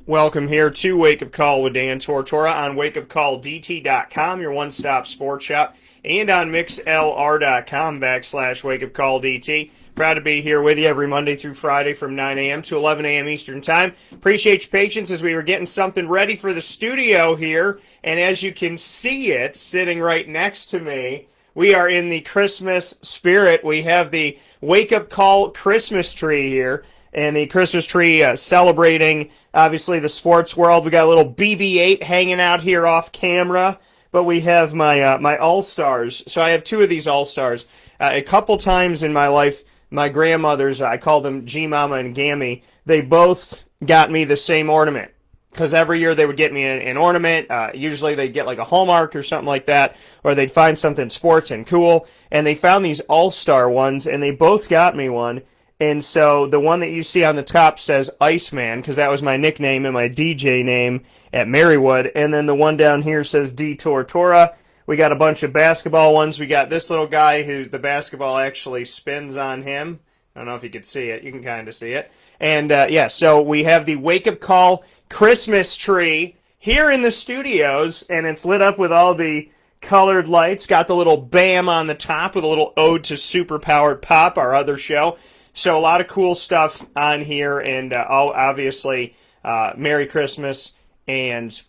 Welcome here to Wake Up Call with Dan Tortora on WakeUpCallDT.com, your one-stop sports shop, and on MixLR.com/WakeUpCallDT. Proud to be here with you every Monday through Friday from 9 a.m. to 11 a.m. Eastern Time. Appreciate your patience as we were getting something ready for the studio here, and as you can see it sitting right next to me, we are in the Christmas spirit. We have the Wake Up Call Christmas tree here, and the Christmas tree celebrating, obviously, the sports world. We got a little BB-8 hanging out here off camera, but we have my All-Stars. So I have two of these All-Stars. A couple times in my life, my grandmothers, I call them G-Mama and Gammy, they both got me the same ornament. Because every year they would get me an ornament. Usually they'd get like a Hallmark or something like that, or they'd find something sports and cool. And they found these All-Star ones, and they both got me one. And so the one that you see on the top says Iceman, because that was my nickname and my DJ name at Marywood. And then the one down here says D Tortora. We got a bunch of basketball ones. We got this little guy who the basketball actually spins on him. I don't know if you can see it. You can kind of see it. And yeah, so we have the Wake Up Call Christmas tree here in the studios, and it's lit up with all the colored lights. Got the little BAM on the top with a little ode to Superpowered Pop, our other show. So a lot of cool stuff on here, and obviously, Merry Christmas and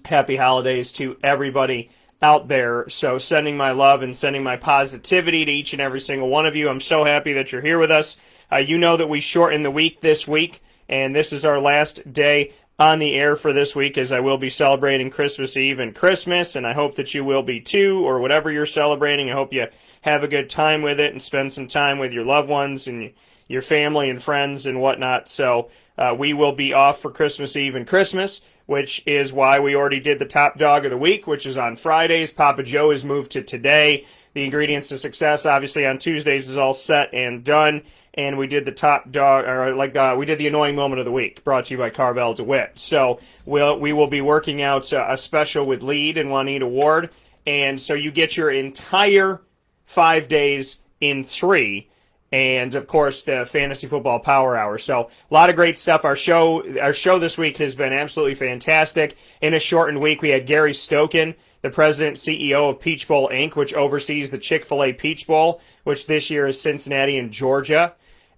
Happy Holidays to everybody out there. So sending my love and sending my positivity to each and every single one of you. I'm so happy that you're here with us. You know that we shortened the week this week, and this is our last day on the air for this week, as I will be celebrating Christmas Eve and Christmas, and I hope that you will be too, or whatever you're celebrating. I hope you have a good time with it and spend some time with your loved ones and your family and friends and whatnot. So we will be off for Christmas Eve and Christmas, which is why we already did the Top Dog of the Week, which is on Fridays. Papa Joe has moved to today. The Ingredients to Success, obviously, on Tuesdays is all set and done. And we did the Top Dog, or we did the Annoying Moment of the Week, brought to you by Carvel DeWitt. So we will be working out a special with Lead and Juanita Ward. And so you get your entire 5 days in 3. And, of course, the Fantasy Football Power Hour. So a lot of great stuff. Our show this week has been absolutely fantastic. In a shortened week, we had Gary Stokin, the president and CEO of Peach Bowl, Inc., which oversees the Chick-fil-A Peach Bowl, which this year is Cincinnati and Georgia.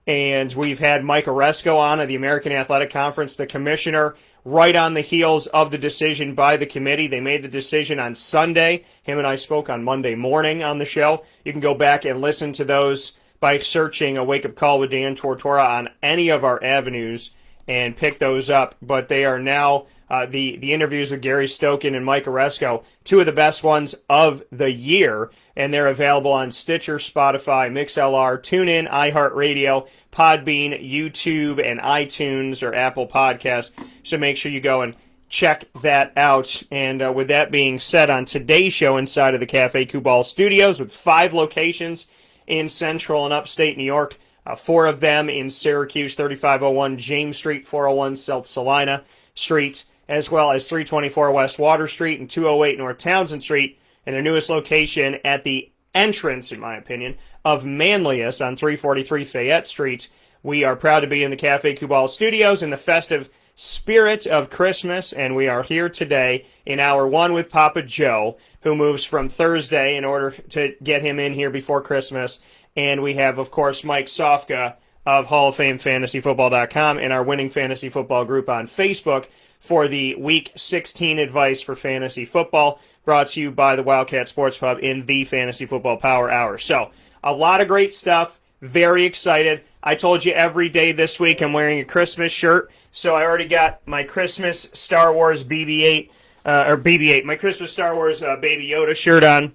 And we've had Mike Oresco on at the American Athletic Conference, the commissioner, right on the heels of the decision by the committee. They made the decision on Sunday. Him and I spoke on Monday morning on the show. You can go back and listen to those by searching a Wake Up Call with Dan Tortora on any of our avenues and pick those up. But they are now the interviews with Gary Stokin and Mike Oresco, two of the best ones of the year, and they're available on Stitcher, Spotify, MixLR, TuneIn, iHeartRadio, Podbean, YouTube, and iTunes or Apple Podcasts. So make sure you go and check that out. And with that being said, on today's show inside of the Cafe Kubal Studios with 5 locations in Central and Upstate New York, 4 of them in Syracuse, 3501 James Street, 401 South Salina Street, as well as 324 West Water Street and 208 North Townsend Street, and their newest location at the entrance, in my opinion, of Manlius on 343 Fayette Street. We are proud to be in the Cafe Kubal Studios in the festive spirit of Christmas, and we are here today in hour 1 with Papa Joe, who moves from Thursday in order to get him in here before Christmas. And we have, of course, Mike Sofka of Hall of Fame FantasyFootball.com and our Winning Fantasy Football group on Facebook for the Week 16 advice for fantasy football, brought to you by the Wildcat Sports Pub in the Fantasy Football Power Hour. So, a lot of great stuff. Very excited. I told you every day this week I'm wearing a Christmas shirt, so I already got my Christmas Star Wars BB-8, my Christmas Star Wars Baby Yoda shirt on,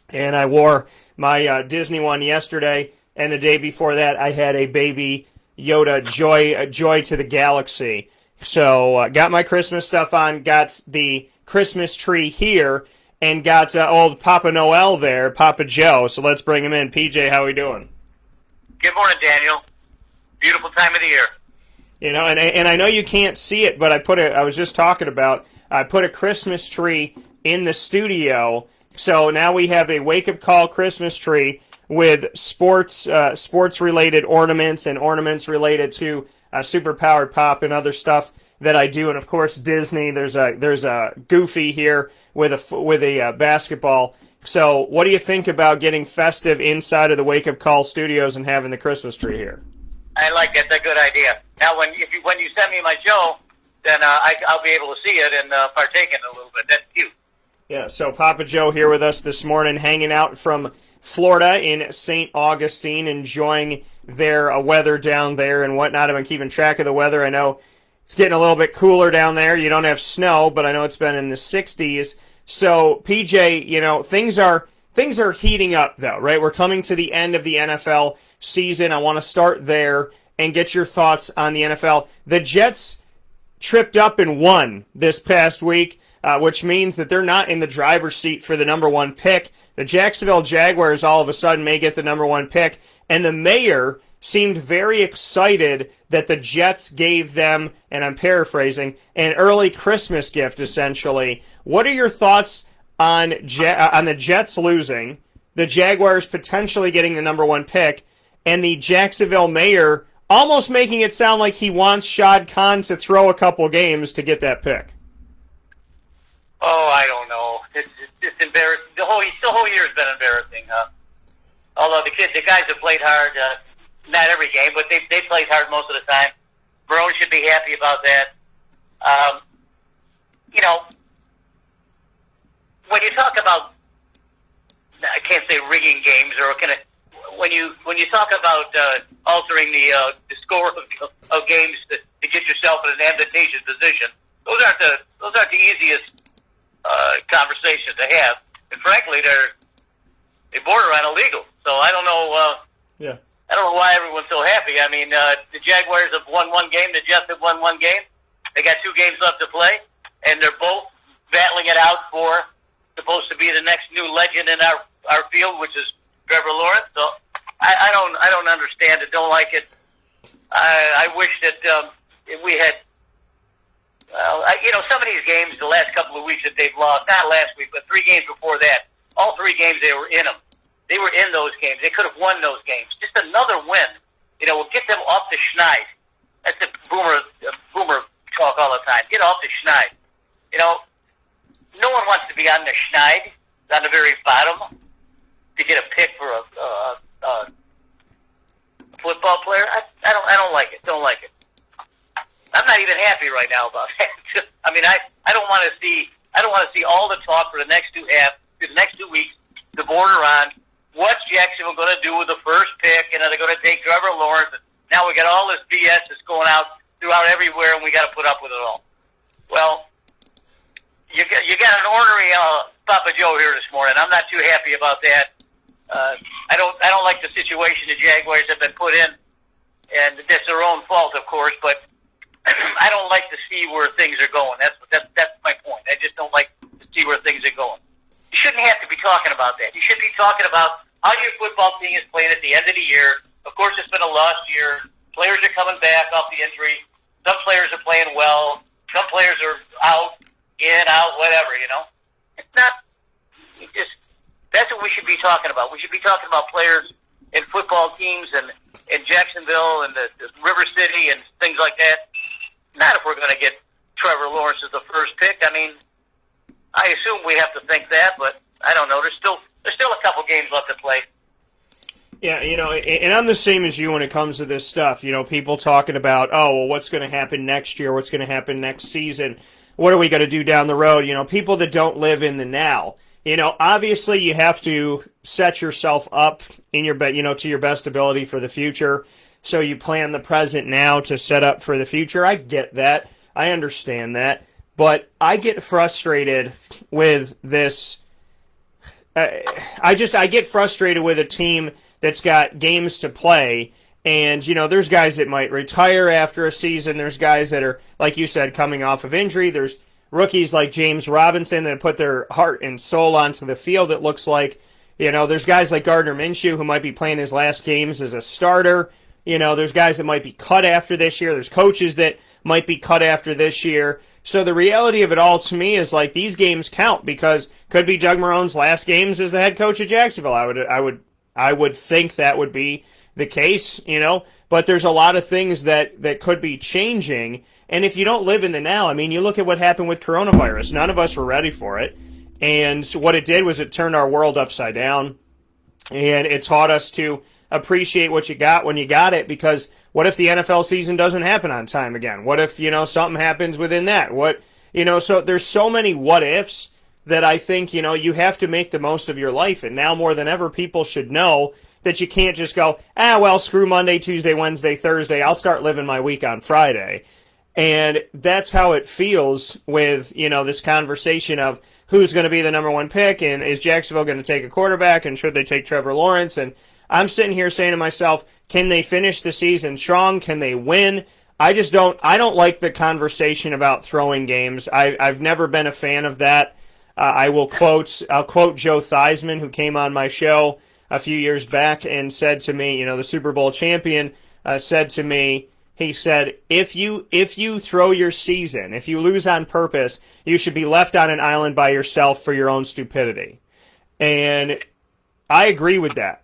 and I wore my Disney one yesterday, and the day before that I had a Baby Yoda Joy to the Galaxy. So, got my Christmas stuff on, got the Christmas tree here, and got old Papa Noel there, Papa Joe. So let's bring him in. PJ, how are we doing? Good morning, Daniel. Beautiful time of the year. You know, and I know you can't see it, but I put a Christmas tree in the studio. So now we have a Wake Up Call Christmas tree with sports related ornaments and ornaments related to Superpowered Pop and other stuff that I do, and of course Disney. There's a Goofy here with a basketball. So, what do you think about getting festive inside of the Wake Up Call studios and having the Christmas tree here? I like it. That's a good idea. Now, when you send me my show, then I'll be able to see it and partake in it a little bit. That's cute. Yeah, so Papa Joe here with us this morning, hanging out from Florida in St. Augustine, enjoying their weather down there and whatnot. I've been keeping track of the weather. I know it's getting a little bit cooler down there. You don't have snow, but I know it's been in the 60s. So, PJ, things are heating up, though, right? We're coming to the end of the NFL season. I want to start there and get your thoughts on the NFL. The Jets tripped up and won this past week, which means that they're not in the driver's seat for the number one pick. The Jacksonville Jaguars all of a sudden may get the number one pick, and the mayor seemed very excited that the Jets gave them, and I'm paraphrasing, an early Christmas gift, essentially. What are your thoughts on the Jets losing, the Jaguars potentially getting the number one pick, and the Jacksonville mayor almost making it sound like he wants Shad Khan to throw a couple games to get that pick? Oh, I don't know. It's embarrassing. The whole year has been embarrassing. Although the guys have played hard, not every game, but they played hard most of the time. Marone should be happy about that. When you talk about, I can't say rigging games, or when you talk about altering the score of games to get yourself in an advantageous position, those aren't the easiest conversations to have, and frankly, they border on illegal. So I don't know. I don't know why everyone's so happy. I mean, the Jaguars have won one game. The Jets have won one game. They got 2 games left to play, and they're both battling it out for supposed to be the next new legend in our field, which is Trevor Lawrence. So I don't understand it. Don't like it. I wish that we had. Some of these games, the last couple of weeks that they've lost, not last week, but 3 games before that, all 3 games they were in them. They were in those games. They could have won those games. Just another win. We'll get them off the schneid. That's the boomer talk all the time. Get off the schneid. No one wants to be on the schneid, on the very bottom, to get a pick for a football player. I don't like it. Don't like it. I'm not even happy right now about that. I mean, I don't want to see all the talk for the next 2 weeks to border on what's Jacksonville going to do with the first pick, and are they going to take Trevor Lawrence? And now we got all this BS that's going out throughout everywhere, and we got to put up with it all. Well, you got an ornery Papa Joe here this morning. I'm not too happy about that. I don't like the situation the Jaguars have been put in, and that's their own fault, of course. But I don't like to see where things are going. That's my point. I just don't like to see where things are going. You shouldn't have to be talking about that. You should be talking about how your football team is playing at the end of the year. Of course, it's been a lost year. Players are coming back off the injury. Some players are playing well. Some players are out, whatever, It's not that's what we should be talking about. We should be talking about players and football teams and Jacksonville and the River City and things like that. Not if we're going to get Trevor Lawrence as the first pick. I mean, I assume we have to think that, but I don't know. There's still a couple games left to play. Yeah, and I'm the same as you when it comes to this stuff. People talking about, what's going to happen next year? What's going to happen next season? What are we going to do down the road? People that don't live in the now. Obviously you have to set yourself up in your to your best ability for the future. So you plan the present now to set up for the future. I get that. I understand that. But I get frustrated with this. I get frustrated with a team that's got games to play. And, there's guys that might retire after a season. There's guys that are, like you said, coming off of injury. There's rookies like James Robinson that put their heart and soul onto the field, it looks like. There's guys like Gardner Minshew who might be playing his last games as a starter. There's guys that might be cut after this year. There's coaches that might be cut after this year. So the reality of it all to me is like these games count because could be Doug Marone's last games as the head coach of Jacksonville. I would think that would be the case, but there's a lot of things that could be changing. And if you don't live in the now, I mean, you look at what happened with coronavirus. None of us were ready for it. And what it did was it turned our world upside down. And it taught us to appreciate what you got when you got it, because what if the NFL season doesn't happen on time again? What if, something happens within that? So there's so many what ifs that I think, you have to make the most of your life. And now more than ever, people should know that you can't just go, screw Monday, Tuesday, Wednesday, Thursday. I'll start living my week on Friday. And that's how it feels with, this conversation of who's going to be the number one pick, and is Jacksonville going to take a quarterback, and should they take Trevor Lawrence? And I'm sitting here saying to myself, can they finish the season strong? Can they win? I don't like the conversation about throwing games. I've never been a fan of that. I'll quote Joe Theismann, who came on my show a few years back and said to me, the Super Bowl champion, said to me, he said, if you throw your season, if you lose on purpose, you should be left on an island by yourself for your own stupidity. And I agree with that.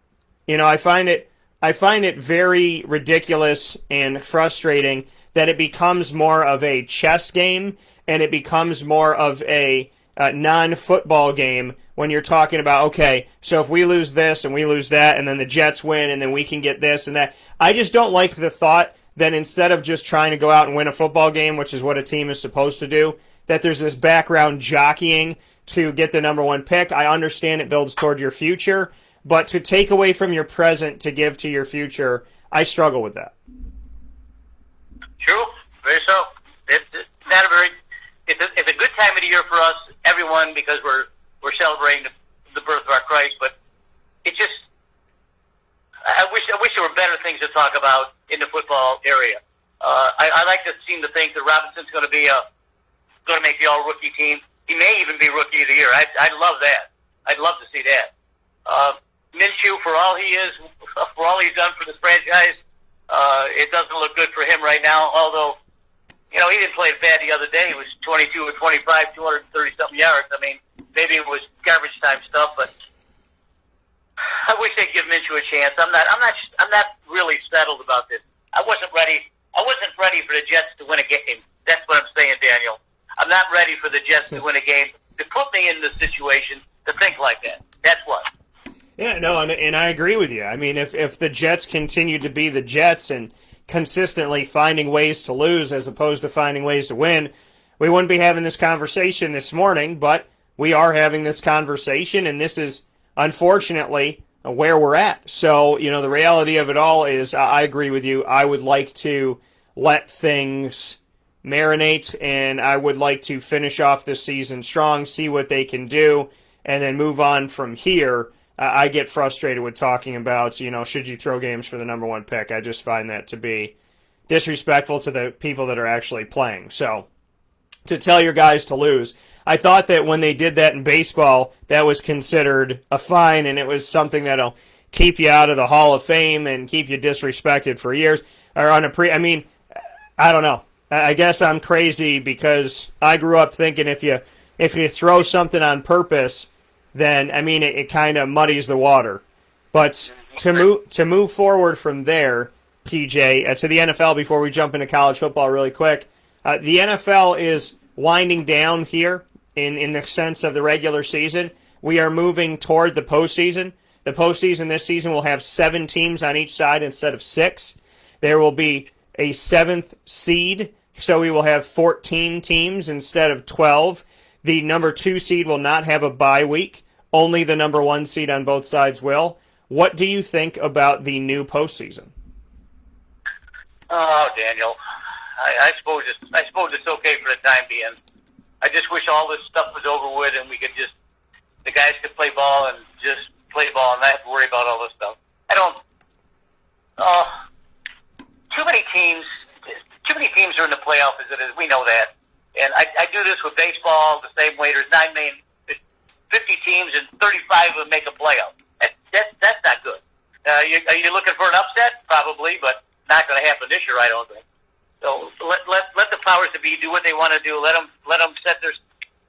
I find it very ridiculous and frustrating that it becomes more of a chess game, and it becomes more of a non-football game when you're talking about, okay, so if we lose this and we lose that, and then the Jets win, and then we can get this and that. I just don't like the thought that instead of just trying to go out and win a football game, which is what a team is supposed to do, that there's this background jockeying to get the number one pick. I understand it builds toward your future, but to take away from your present to give to your future, I struggle with that. True, very so. It's a good time of the year for us, everyone, because we're celebrating the birth of our Christ. But it just, I wish there were better things to talk about in the football area. I like to seem to think that Robinson's going to make the all-rookie team. He may even be rookie of the year. I'd love that. I'd love to see that. Minshew, for all he's done for this franchise, it doesn't look good for him right now. Although, he didn't play bad the other day. He was 22 or 25, 230-something yards. I mean, maybe it was garbage time stuff, but I wish they'd give Minshew a chance. I'm not really settled about this. I wasn't ready for the Jets to win a game. That's what I'm saying, Daniel. I'm not ready for the Jets to win a game. To put me in the situation to think like that. That's what. Yeah, no, and I agree with you. I mean, if the Jets continue to be the Jets and consistently finding ways to lose as opposed to finding ways to win, we wouldn't be having this conversation this morning, but we are having this conversation, and this is, unfortunately, where we're at. So, the reality of it all is, I agree with you. I would like to let things marinate, and I would like to finish off this season strong, see what they can do, and then move on from here. I get frustrated with talking about, should you throw games for the number one pick? I just find that to be disrespectful to the people that are actually playing. So, to tell your guys to lose, I thought that when they did that in baseball, that was considered a fine, and it was something that'll keep you out of the Hall of Fame and keep you disrespected for years. Or I don't know. I guess I'm crazy because I grew up thinking if you throw something on purpose, then it kind of muddies the water. But to move forward from there, PJ, to the NFL before we jump into college football really quick, the NFL is winding down here in the sense of the regular season. We are moving toward the postseason. The postseason this season will have 7 teams on each side instead of 6. There will be a 7th seed, so we will have 14 teams instead of 12. The number 2 seed will not have a bye week. Only the number 1 seed on both sides will. What do you think about the new postseason? Oh, Daniel, I suppose it's okay for the time being. I just wish all this stuff was over with and the guys could play ball and just play ball and not have to worry about all this stuff. Too many teams are in the playoff as it is. We know that. And I do this with baseball the same way. There's 50 teams and 35 of them make a playoff. That's not good. Are you looking for an upset? Probably, but not going to happen this year, I don't think. So let the powers that be do what they want to do. Let them set their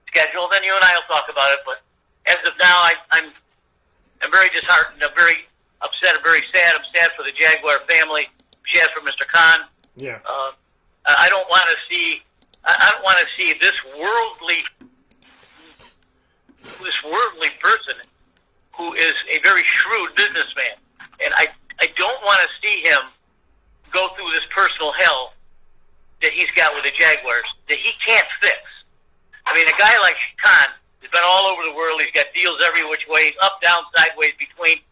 schedule. Then you and I will talk about it. But as of now, I'm very disheartened. I'm very upset. I'm very sad. I'm sad for the Jaguar family. I'm sad for Mr. Khan. Yeah. I don't want to see. I don't want to see this worldly person who is a very shrewd businessman, and I don't want to see him go through this personal hell that he's got with the Jaguars that he can't fix. I mean, a guy like Khan has been all over the world. He's got deals every which way, up, down, sideways, between.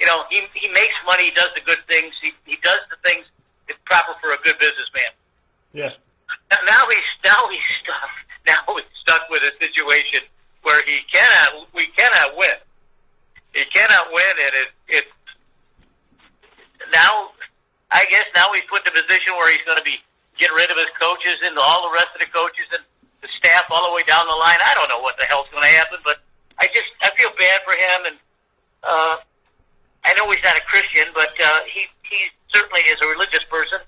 You know, he makes money. He does the good things. He does the things that's proper for a good businessman. Yeah. Now he's stuck with a situation where we cannot win. He cannot win, and it now. I guess now he's put in a position where he's going to be getting rid of his coaches and all the rest of the coaches and the staff all the way down the line. I don't know what the hell's going to happen, but I feel bad for him, and I know he's not a Christian, but he certainly is a religious person,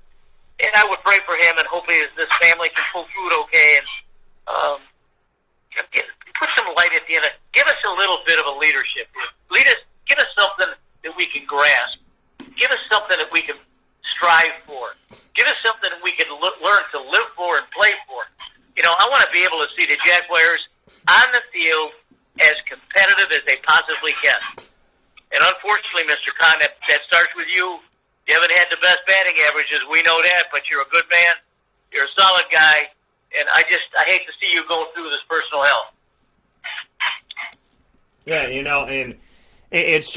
and I would pray for him and hopefully this family can pull through it okay and put some light at the end. Give us a little bit of a leadership. Give us something that we can grasp. Give us something that we can strive for. Give us something that we can learn to live for and play for. You know, I want to be able to see the Jaguars on the field as competitive as they possibly can. And unfortunately, Mr. Khan, that starts with you. You haven't had the best batting averages. We know that, but you're a good man. You're a solid guy. And I hate to see you going through this personal hell. Yeah, you know, and it's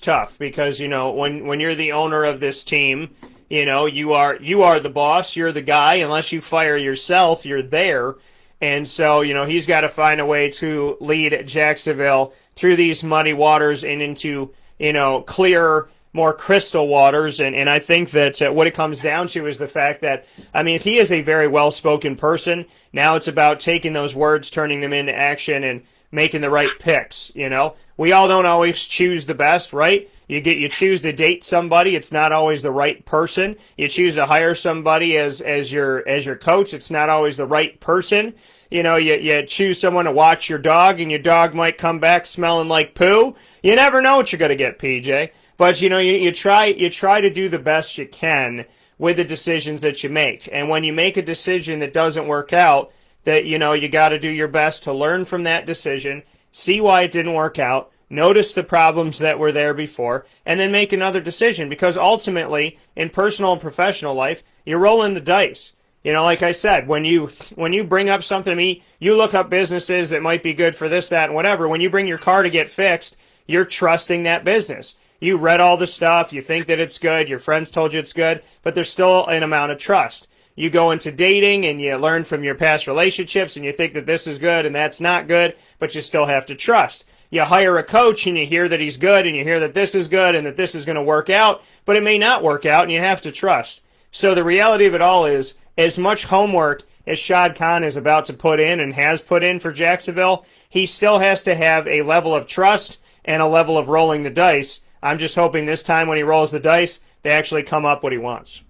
tough because, you know, when you're the owner of this team, you know, you are the boss, you're the guy. Unless you fire yourself, you're there. And so, you know, he's got to find a way to lead Jacksonville through these muddy waters and into, you know, clearer, more crystal waters. And I think that what it comes down to is the fact that, I mean, he is a very well-spoken person. Now it's about taking those words, turning them into action, and making the right picks, you know. We all don't always choose the best, right? You choose to date somebody, it's not always the right person. You choose to hire somebody as your coach, it's not always the right person. You know, you choose someone to watch your dog, and your dog might come back smelling like poo. You never know what you're going to get, PJ. But, you know, you try to do the best you can with the decisions that you make. And when you make a decision that doesn't work out, that, you know, you got to do your best to learn from that decision, see why it didn't work out, notice the problems that were there before, and then make another decision. Because ultimately, in personal and professional life, you're rolling the dice. You know, like I said, when you bring up something to me, you look up businesses that might be good for this, that, and whatever. When you bring your car to get fixed, you're trusting that business. You read all the stuff, you think that it's good, your friends told you it's good, but there's still an amount of trust. You go into dating and you learn from your past relationships and you think that this is good and that's not good, but you still have to trust. You hire a coach and you hear that he's good and you hear that this is good and that this is going to work out, but it may not work out and you have to trust. So the reality of it all is, as much homework as Shad Khan is about to put in and has put in for Jacksonville, he still has to have a level of trust and a level of rolling the dice. I'm just hoping this time when he rolls the dice, they actually come up what he wants.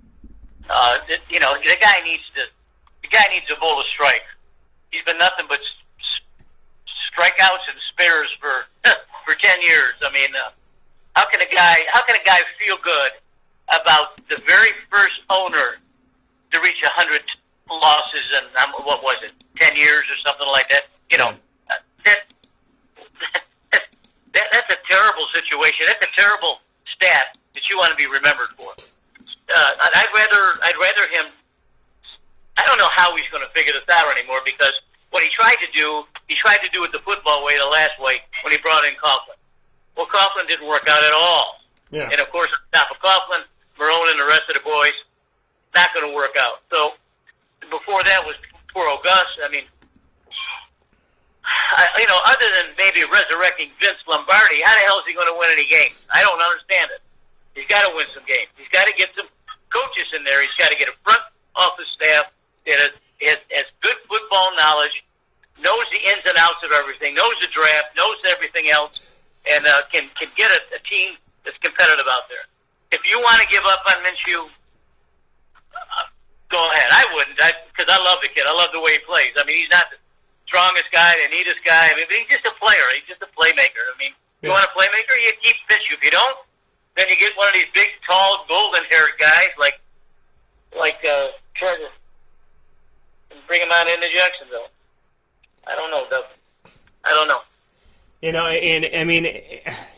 You know, the guy needs a bowl of strike. He's been nothing but strikeouts and spares for 10 years. I mean, how can a guy feel good about the very first owner to reach 100 losses in what was it, 10 years or something like that? You know, that's a terrible situation. That's a terrible stat that you want to be remembered for. I'd rather him. I don't know how he's going to figure this out anymore, because what he tried to do it the football way, the last way, when he brought in Coughlin. Well, Coughlin didn't work out at all. Yeah. And of course, on top of Coughlin, Marone and the rest of the boys, not going to work out. So before that was poor Gus. I mean, you know, other than maybe resurrecting Vince Lombardi, how the hell is he going to win any games? I don't understand it. He's got to win some games. He's got to get some coaches in there. He's got to get a front office staff that has good football knowledge, knows the ins and outs of everything, knows the draft, knows everything else, and can get a team that's competitive out there. If you want to give up on Minshew, go ahead. I wouldn't, because I love the kid. I love the way he plays. I mean, he's not the strongest guy, the neatest guy. I mean, but he's just a player. He's just a playmaker. I mean, you want a playmaker, you keep Minshew. If you don't, Then you get one of these big, tall, golden-haired guys like Trevor, and bring him on into Jacksonville. I don't know, Doug. I don't know. You know, and I mean,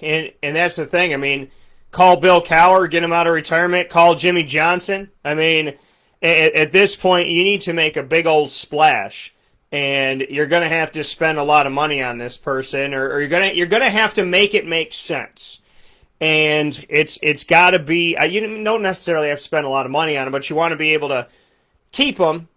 and that's the thing. I mean, call Bill Cowher, get him out of retirement. Call Jimmy Johnson. I mean, at this point, you need to make a big old splash, and you're going to have to spend a lot of money on this person, or you're gonna have to make it make sense. And it's got to be. You don't necessarily have to spend a lot of money on him, but you want to be able to keep him.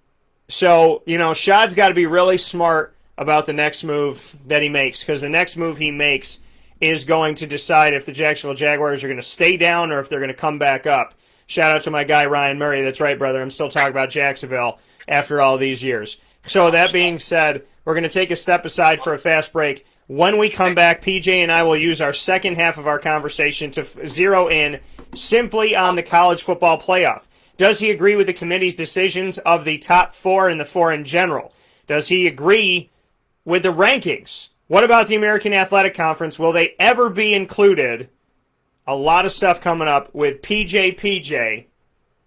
So you know, Shad's got to be really smart about the next move that he makes, because the next move he makes is going to decide if the Jacksonville Jaguars are going to stay down or if they're going to come back up. Shout out to my guy Ryan Murray. That's right, brother. I'm still talking about Jacksonville after all these years. So that being said, we're going to take a step aside for a fast break. When we come back, PJ and I will use our second half of our conversation to zero in simply on the college football playoff. Does he agree with the committee's decisions of the top four and the four in general? Does he agree with the rankings? What about the American Athletic Conference? Will they ever be included? A lot of stuff coming up with PJ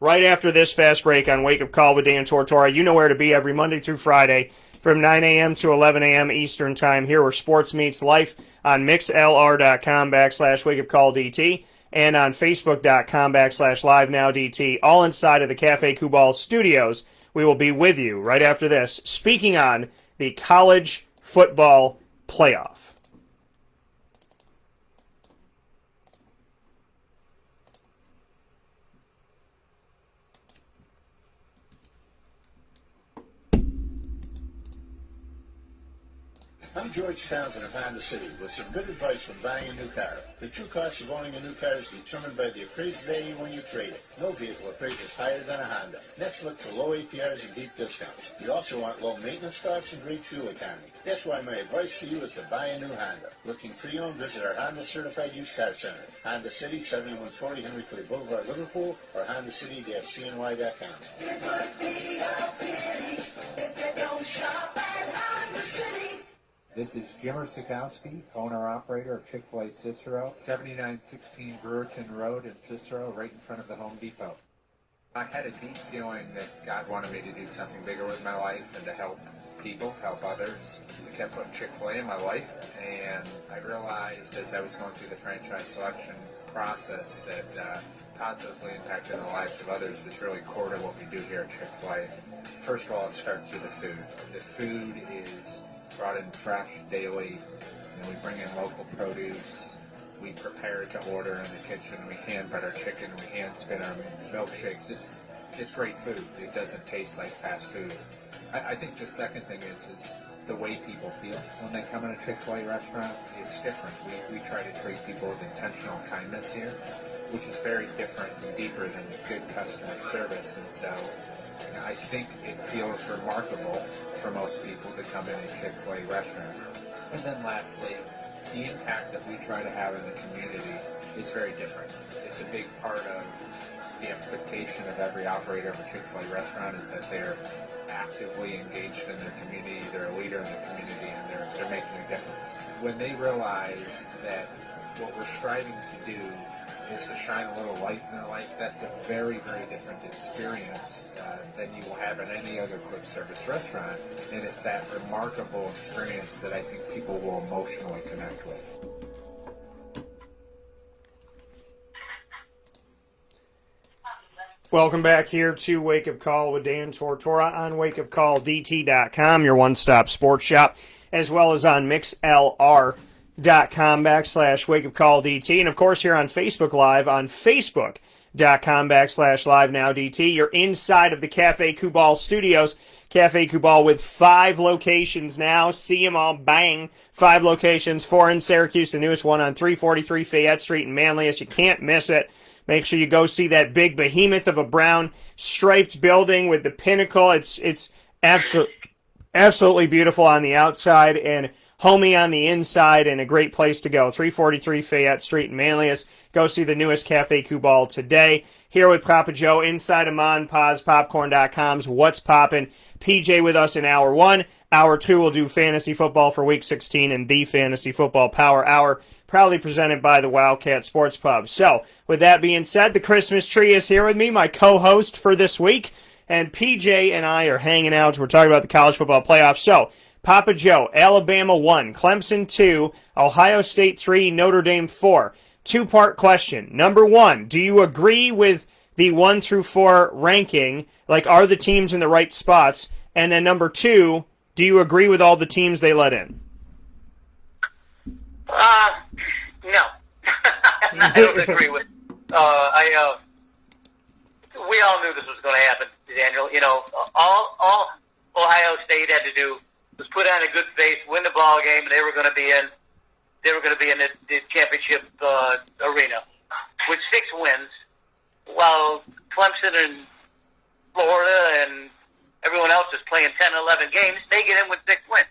right after this fast break on Wake Up Call with Dan Tortora. You know where to be every Monday through Friday from 9 a.m. to 11 a.m. Eastern Time, here where sports meets life, on mixlr.com/wakeupcalldt and on facebook.com/livenowdt, all inside of the Cafe Kubal studios. We will be with you right after this, speaking on the college football playoff. I'm George Townsend of Honda City with some good advice when buying a new car. The true cost of owning a new car is determined by the appraised value when you trade it. No vehicle appraises higher than a Honda. Next, look for low APRs and deep discounts. You also want low maintenance costs and great fuel economy. That's why my advice to you is to buy a new Honda. Looking pre-owned, visit our Honda Certified Used Car Center. Honda City, 7140 Henry Clay Boulevard, Liverpool, or HondaCity-CNY.com. It would be a pity if you don't shop at Honda City. This is Jimmer Sikowski, owner-operator of Chick-fil-A Cicero, 7916 Brewerton Road in Cicero, right in front of the Home Depot. I had a deep feeling that God wanted me to do something bigger with my life and to help people, help others. I kept putting Chick-fil-A in my life, and I realized as I was going through the franchise selection process that positively impacting the lives of others was really core to what we do here at Chick-fil-A. First of all, it starts with the food. The food is brought in fresh daily, and we bring in local produce. We prepare to order in the kitchen. We hand butter chicken. We hand spin our milkshakes. It's great food. It doesn't taste like fast food. I think the second thing is the way people feel when they come in a Chick-fil-A restaurant. It's different. We try to treat people with intentional kindness here, which is very different and deeper than good customer service. And so I think it feels remarkable for most people to come in a Chick-fil-A restaurant. And then lastly, the impact that we try to have in the community is very different. It's a big part of the expectation of every operator of a Chick-fil-A restaurant is that they're actively engaged in their community, they're a leader in the community, and they're making a difference. When they realize that what we're striving to do is to shine a little light in their life, that's a very, very different experience than you will have in any other quick service restaurant. And it's that remarkable experience that I think people will emotionally connect with. Welcome back here to Wake Up Call with Dan Tortora on WakeUpCallDT.com, your one-stop sports shop, as well as on MixLR.com/WakeUpCallDT, and of course here on Facebook Live on Facebook.com/LiveNowDT. You're inside of the Cafe Kubal studios. Cafe Kubal with 5 locations now. See them all, bang. 5 locations, 4 in Syracuse, the newest one on 343 Fayette Street in Manlius. You can't miss it. Make sure you go see that big behemoth of a brown striped building with the pinnacle. It's absolutely beautiful on the outside, and homey on the inside and a great place to go. 343 Fayette Street in Manlius. Go see the newest Cafe Kubal today. Here with Papa Joe inside of MonPazPopcorn.com's What's Poppin'. PJ with us in Hour 1. Hour 2 will do fantasy football for Week 16 and the Fantasy Football Power Hour, proudly presented by the Wildcat Sports Pub. So, with that being said, the Christmas tree is here with me, my co-host for this week, and PJ and I are hanging out. We're talking about the college football playoffs. So, Papa Joe, Alabama 1, Clemson 2, Ohio State 3, Notre Dame 4. Two-part question. Number 1, do you agree with the 1 through 4 ranking? Like, are the teams in the right spots? And then number 2, do you agree with all the teams they let in? No. I don't agree with. We all knew this was going to happen, Daniel. You know, all Ohio State had to do was put on a good face, win the ball game, and they were going to be in. They were going to be in the championship arena with 6 wins, while Clemson and Florida and everyone else is playing 10, 11 games. They get in with 6 wins.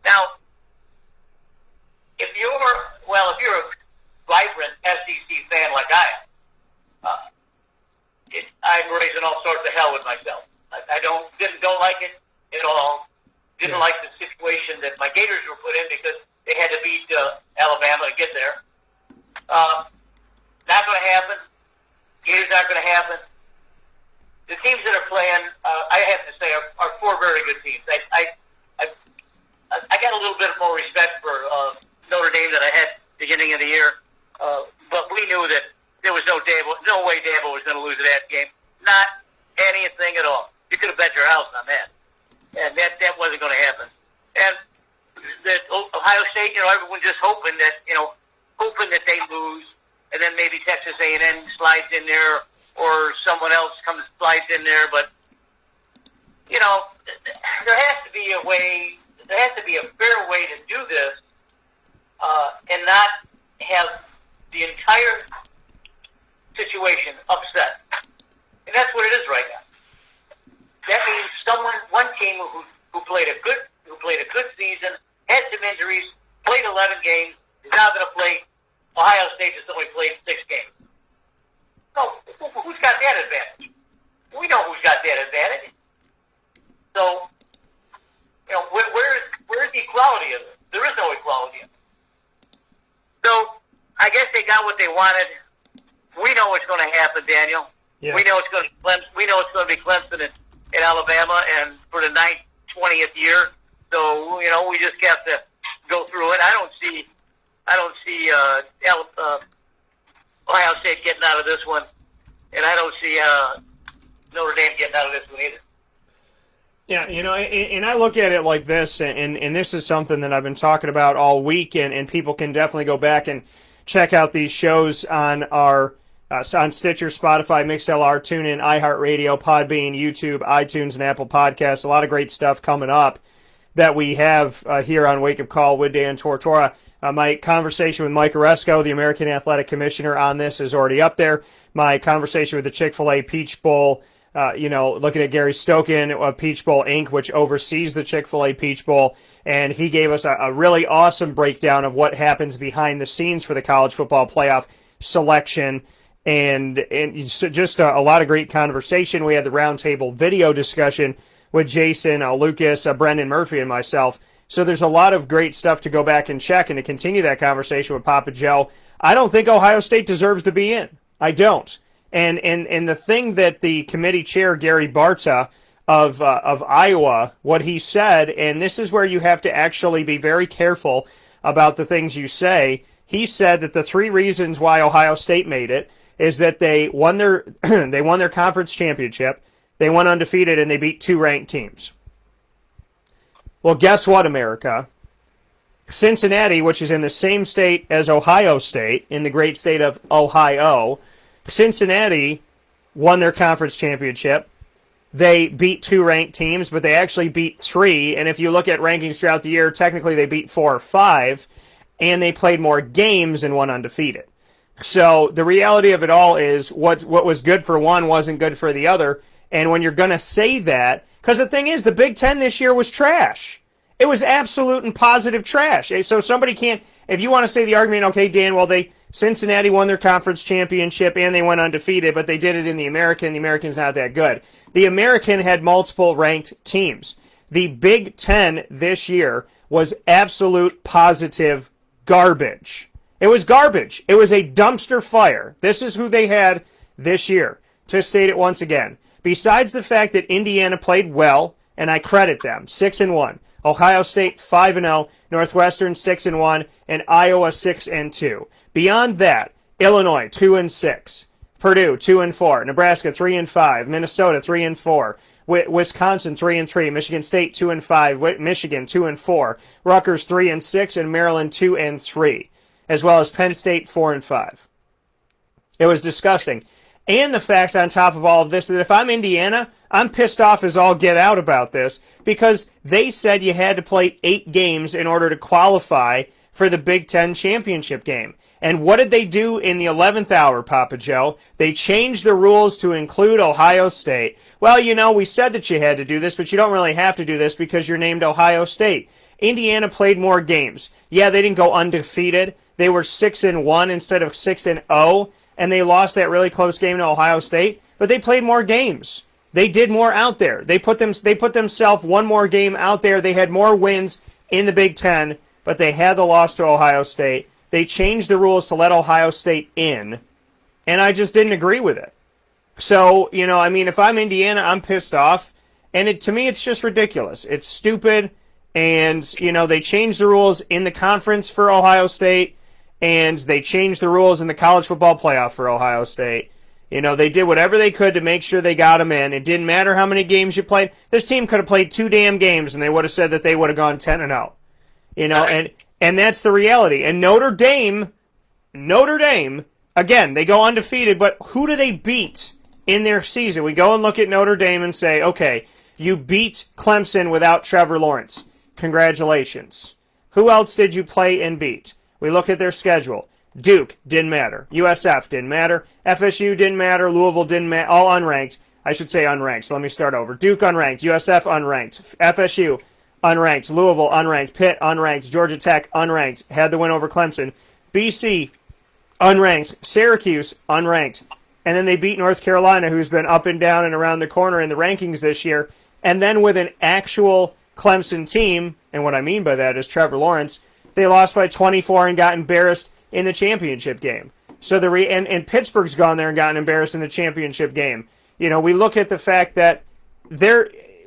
Now, if you're a vibrant SEC fan like I am, I'm raising all sorts of hell with myself. I don't like it at all. Didn't like the situation that my Gators were put in because they had to beat Alabama to get there. Not going to happen. Gators not going to happen. The teams that are playing, I have to say, are 4 very good teams. I got a little bit more respect for Notre Dame than I had at the beginning of the year, but we knew that there was no way Dabo was going to lose that game. Not anything at all. You could have bet your house on that, and that wasn't going to happen. And that Ohio State, everyone just hoping that they lose, and then maybe Texas A&M slides in there, or someone else slides in there. But there has to be a way. There has to be a fair way to do this, and not have the entire situation upset. And that's what it is right now. That means one team who played a good season, had some injuries, played 11 games, is now going to play Ohio State that's only played 6 games. So, who's got that advantage? We know who's got that advantage. So, where's the equality of it? There is no equality of it. So, I guess they got what they wanted. We know what's going to happen, Daniel. Yeah. We know it's going to be Clemson in Alabama, and for the 20th year. So we just have to go through it. I don't see Ohio State getting out of this one, and I don't see Notre Dame getting out of this one either. Yeah, and I look at it like this, and this is something that I've been talking about all week, and people can definitely go back and check out these shows on our on Stitcher, Spotify, MixLR, TuneIn, iHeartRadio, Podbean, YouTube, iTunes, and Apple Podcasts. A lot of great stuff coming up that we have here on Wake Up Call with Dan Tortora. My conversation with Mike Oresco, the American Athletic Commissioner, on this is already up there. My conversation with the Chick-fil-A Peach Bowl, looking at Gary Stokin of Peach Bowl Inc., which oversees the Chick-fil-A Peach Bowl, and he gave us a really awesome breakdown of what happens behind the scenes for the college football playoff selection, and just a lot of great conversation. We had the roundtable video discussion with Jason, Lucas, Brendan Murphy, and myself. So there's a lot of great stuff to go back and check, and to continue that conversation with Papa Joe. I don't think Ohio State deserves to be in. I don't. And the thing that the committee chair, Gary Barta of Iowa, what he said, and this is where you have to actually be very careful about the things you say. He said that the 3 reasons why Ohio State made it is that they won their conference championship, they went undefeated, and they beat 2 ranked teams. Well, guess what, America? Cincinnati, which is in the same state as Ohio State, in the great state of Ohio, Cincinnati won their conference championship. They beat 2 ranked teams, but they actually beat 3. And if you look at rankings throughout the year, technically they beat 4 or 5, and they played more games and won undefeated. So the reality of it all is what was good for one wasn't good for the other. And when you're going to say that, because the thing is, the Big Ten this year was trash. It was absolute and positive trash. So somebody can't, if you want to say the argument, okay, Dan, well, Cincinnati won their conference championship and they went undefeated, but they did it in the American. The American's not that good. The American had multiple ranked teams. The Big Ten this year was absolute positive garbage. It was garbage. It was a dumpster fire. This is who they had this year. To state it once again, besides the fact that Indiana played well, and I credit them, 6-1. Ohio State 5-0, Northwestern 6-1, and Iowa 6-2. Beyond that, Illinois 2-6, Purdue 2-4, Nebraska 3-5, Minnesota 3-4, Wisconsin 3-3, Michigan State 2-5, Michigan 2-4, Rutgers 3-6, and Maryland 2-3, as well as Penn State 4-5. It was disgusting. And the fact on top of all of this that if I'm Indiana, I'm pissed off as all get out about this because they said you had to play 8 games in order to qualify for the Big Ten championship game. And what did they do in the 11th hour, Papa Joe? They changed the rules to include Ohio State. Well, you know, we said that you had to do this, but you don't really have to do this because you're named Ohio State. Indiana played more games. Yeah, they didn't go undefeated. They were 6-1 instead of 6-0. And they lost that really close game to Ohio State, but they played more games. They did more out there. They put themselves one more game out there. They had more wins in the Big Ten, but they had the loss to Ohio State. They changed the rules to let Ohio State in, and I just didn't agree with it. So, you know, I mean, if I'm Indiana, I'm pissed off, and to me, it's just ridiculous. It's stupid, and, you know, they changed the rules in the conference for Ohio State, and they changed the rules in the college football playoff for Ohio State. You know, they did whatever they could to make sure they got them in. It didn't matter how many games you played. This team could have played 2 damn games, and they would have said that they would have gone 10-0. You know, and that's the reality. And Notre Dame, again, they go undefeated, but who do they beat in their season? We go and look at Notre Dame and say, okay, you beat Clemson without Trevor Lawrence. Congratulations. Who else did you play and beat? We look at their schedule. Duke didn't matter. USF didn't matter. FSU didn't matter. Louisville didn't matter. All unranked. I should say unranked, so let me start over. Duke unranked. USF unranked. FSU unranked. Louisville unranked. Pitt unranked. Georgia Tech unranked. Had the win over Clemson. BC unranked. Syracuse unranked. And then they beat North Carolina, who's been up and down and around the corner in the rankings this year. And then with an actual Clemson team, and what I mean by that is Trevor Lawrence, they lost by 24 and got embarrassed in the championship game. So and Pittsburgh's gone there and gotten embarrassed in the championship game. You know, we look at the fact that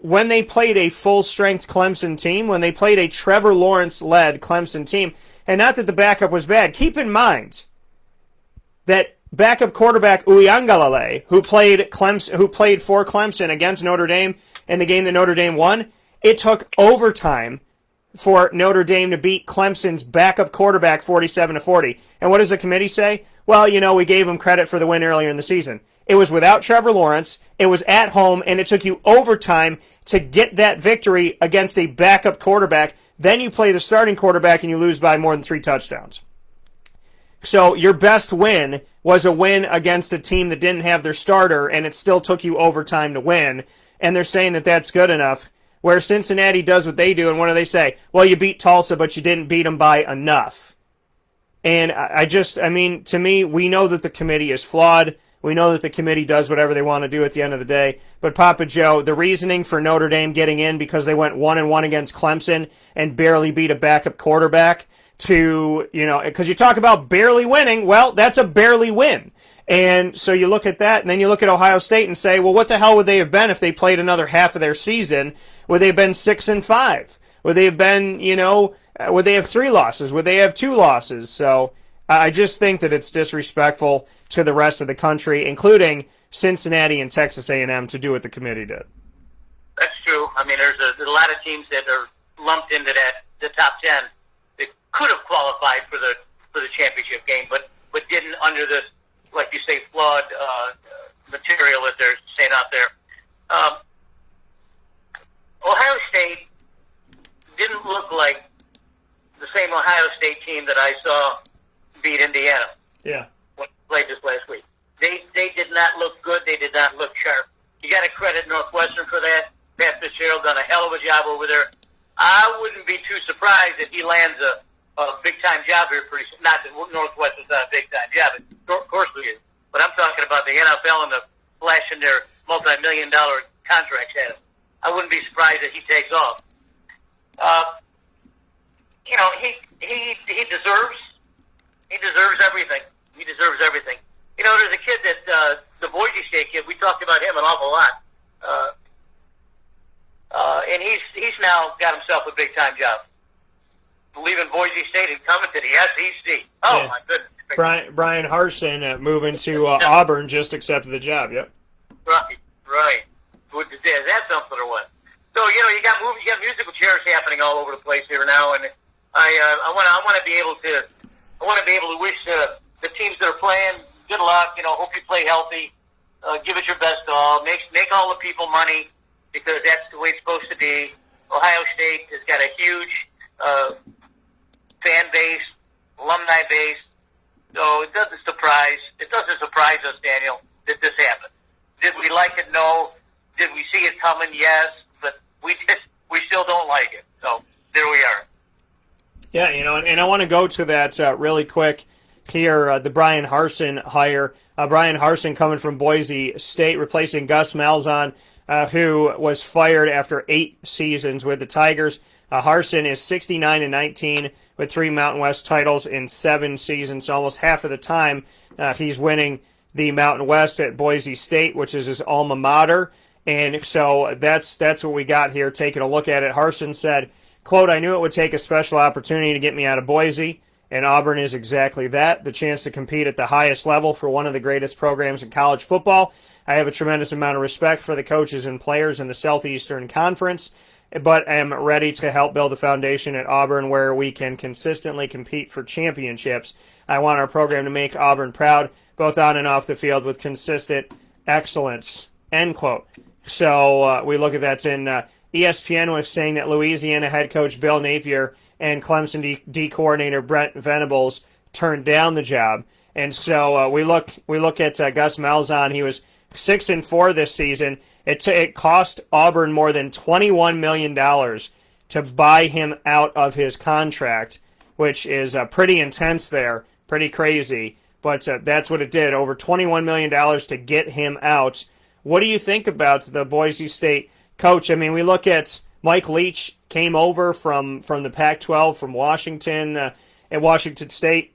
when they played a full-strength Clemson team, when they played a Trevor Lawrence-led Clemson team, and not that the backup was bad. Keep in mind that backup quarterback Uiagalelei, who played for Clemson against Notre Dame in the game that Notre Dame won, it took overtime for Notre Dame to beat Clemson's backup quarterback 47-40. And what does the committee say? Well, you know, we gave them credit for the win earlier in the season. It was without Trevor Lawrence, it was at home, and it took you overtime to get that victory against a backup quarterback. Then you play the starting quarterback and you lose by more than 3 touchdowns. So your best win was a win against a team that didn't have their starter, and it still took you overtime to win. And they're saying that that's good enough. Where Cincinnati does what they do, and what do they say? Well, you beat Tulsa, but you didn't beat them by enough. And I mean, to me, we know that the committee is flawed. We know that the committee does whatever they want to do at the end of the day. But Papa Joe, the reasoning for Notre Dame getting in because they went 1-1 against Clemson and barely beat a backup quarterback to, you know, because you talk about barely winning, well, that's a barely win. And so you look at that, and then you look at Ohio State and say, well, what the hell would they have been if they played another half of their season? Would they have been 6-5? Would they have been, you know, would they have 3 losses? Would they have 2 losses? So I just think that it's disrespectful to the rest of the country, including Cincinnati and Texas A&M, to do what the committee did. That's true. I mean, there's a lot of teams that are lumped into the top 10 that could have qualified for the championship game, but didn't under this, like you say, flawed material that they're saying out there. Ohio State didn't look like the same Ohio State team that I saw beat Indiana. Yeah. When they played this last week. They did not look good. They did not look sharp. You got to credit Northwestern for that. Pat Fitzgerald done a hell of a job over there. I wouldn't be too surprised if he lands a big-time job here pretty soon. Not that Northwest is not a big-time job. Of course we is. But I'm talking about the NFL and the flashing their multi-million-dollar contracts at him. I wouldn't be surprised if he takes off. He deserves everything. He deserves everything. There's a kid that the Boise State kid. We talked about him an awful lot, and he's now got himself a big time job. Leaving Boise State and coming to the SEC. Oh Yeah. my goodness! Brian Harsin moving to Auburn, just accepted the job. Yep. Right. Is that something or what? So you got musical chairs happening all over the place here now, and I want to be able to wish the teams that are playing good luck. Hope you play healthy. Give it your best all. Make all the people money, because that's the way it's supposed to be. Ohio State has got a huge fan base, alumni base. So it doesn't surprise us, Daniel, that this happened. Did we like it? No. Did we see it coming? Yes. But we still don't like it. So there we are. Yeah, and I want to go to that really quick here, the Brian Harsin hire. Brian Harsin coming from Boise State, replacing Gus Malzahn, who was fired after 8 seasons with the Tigers. Harsin is 69-19 with 3 Mountain West titles in 7 seasons. Almost half of the time he's winning the Mountain West at Boise State, which is his alma mater. And so that's what we got here, taking a look at it. Harsin said, quote, "I knew it would take a special opportunity to get me out of Boise, and Auburn is exactly that, the chance to compete at the highest level for one of the greatest programs in college football. I have a tremendous amount of respect for the coaches and players in the Southeastern Conference, but am ready to help build a foundation at Auburn where we can consistently compete for championships. I want our program to make Auburn proud, both on and off the field, with consistent excellence," end quote. So we look at that's in ESPN was saying that Louisiana head coach Bill Napier and Clemson D coordinator Brent Venables turned down the job. And so we look at Gus Malzahn. He was 6-4 this season. It cost Auburn more than $21 million to buy him out of his contract, which is pretty intense there, pretty crazy. But that's what it did, over $21 million to get him out. What do you think about the Boise State coach? I mean, we look at Mike Leach came over from the Pac-12 from Washington at Washington State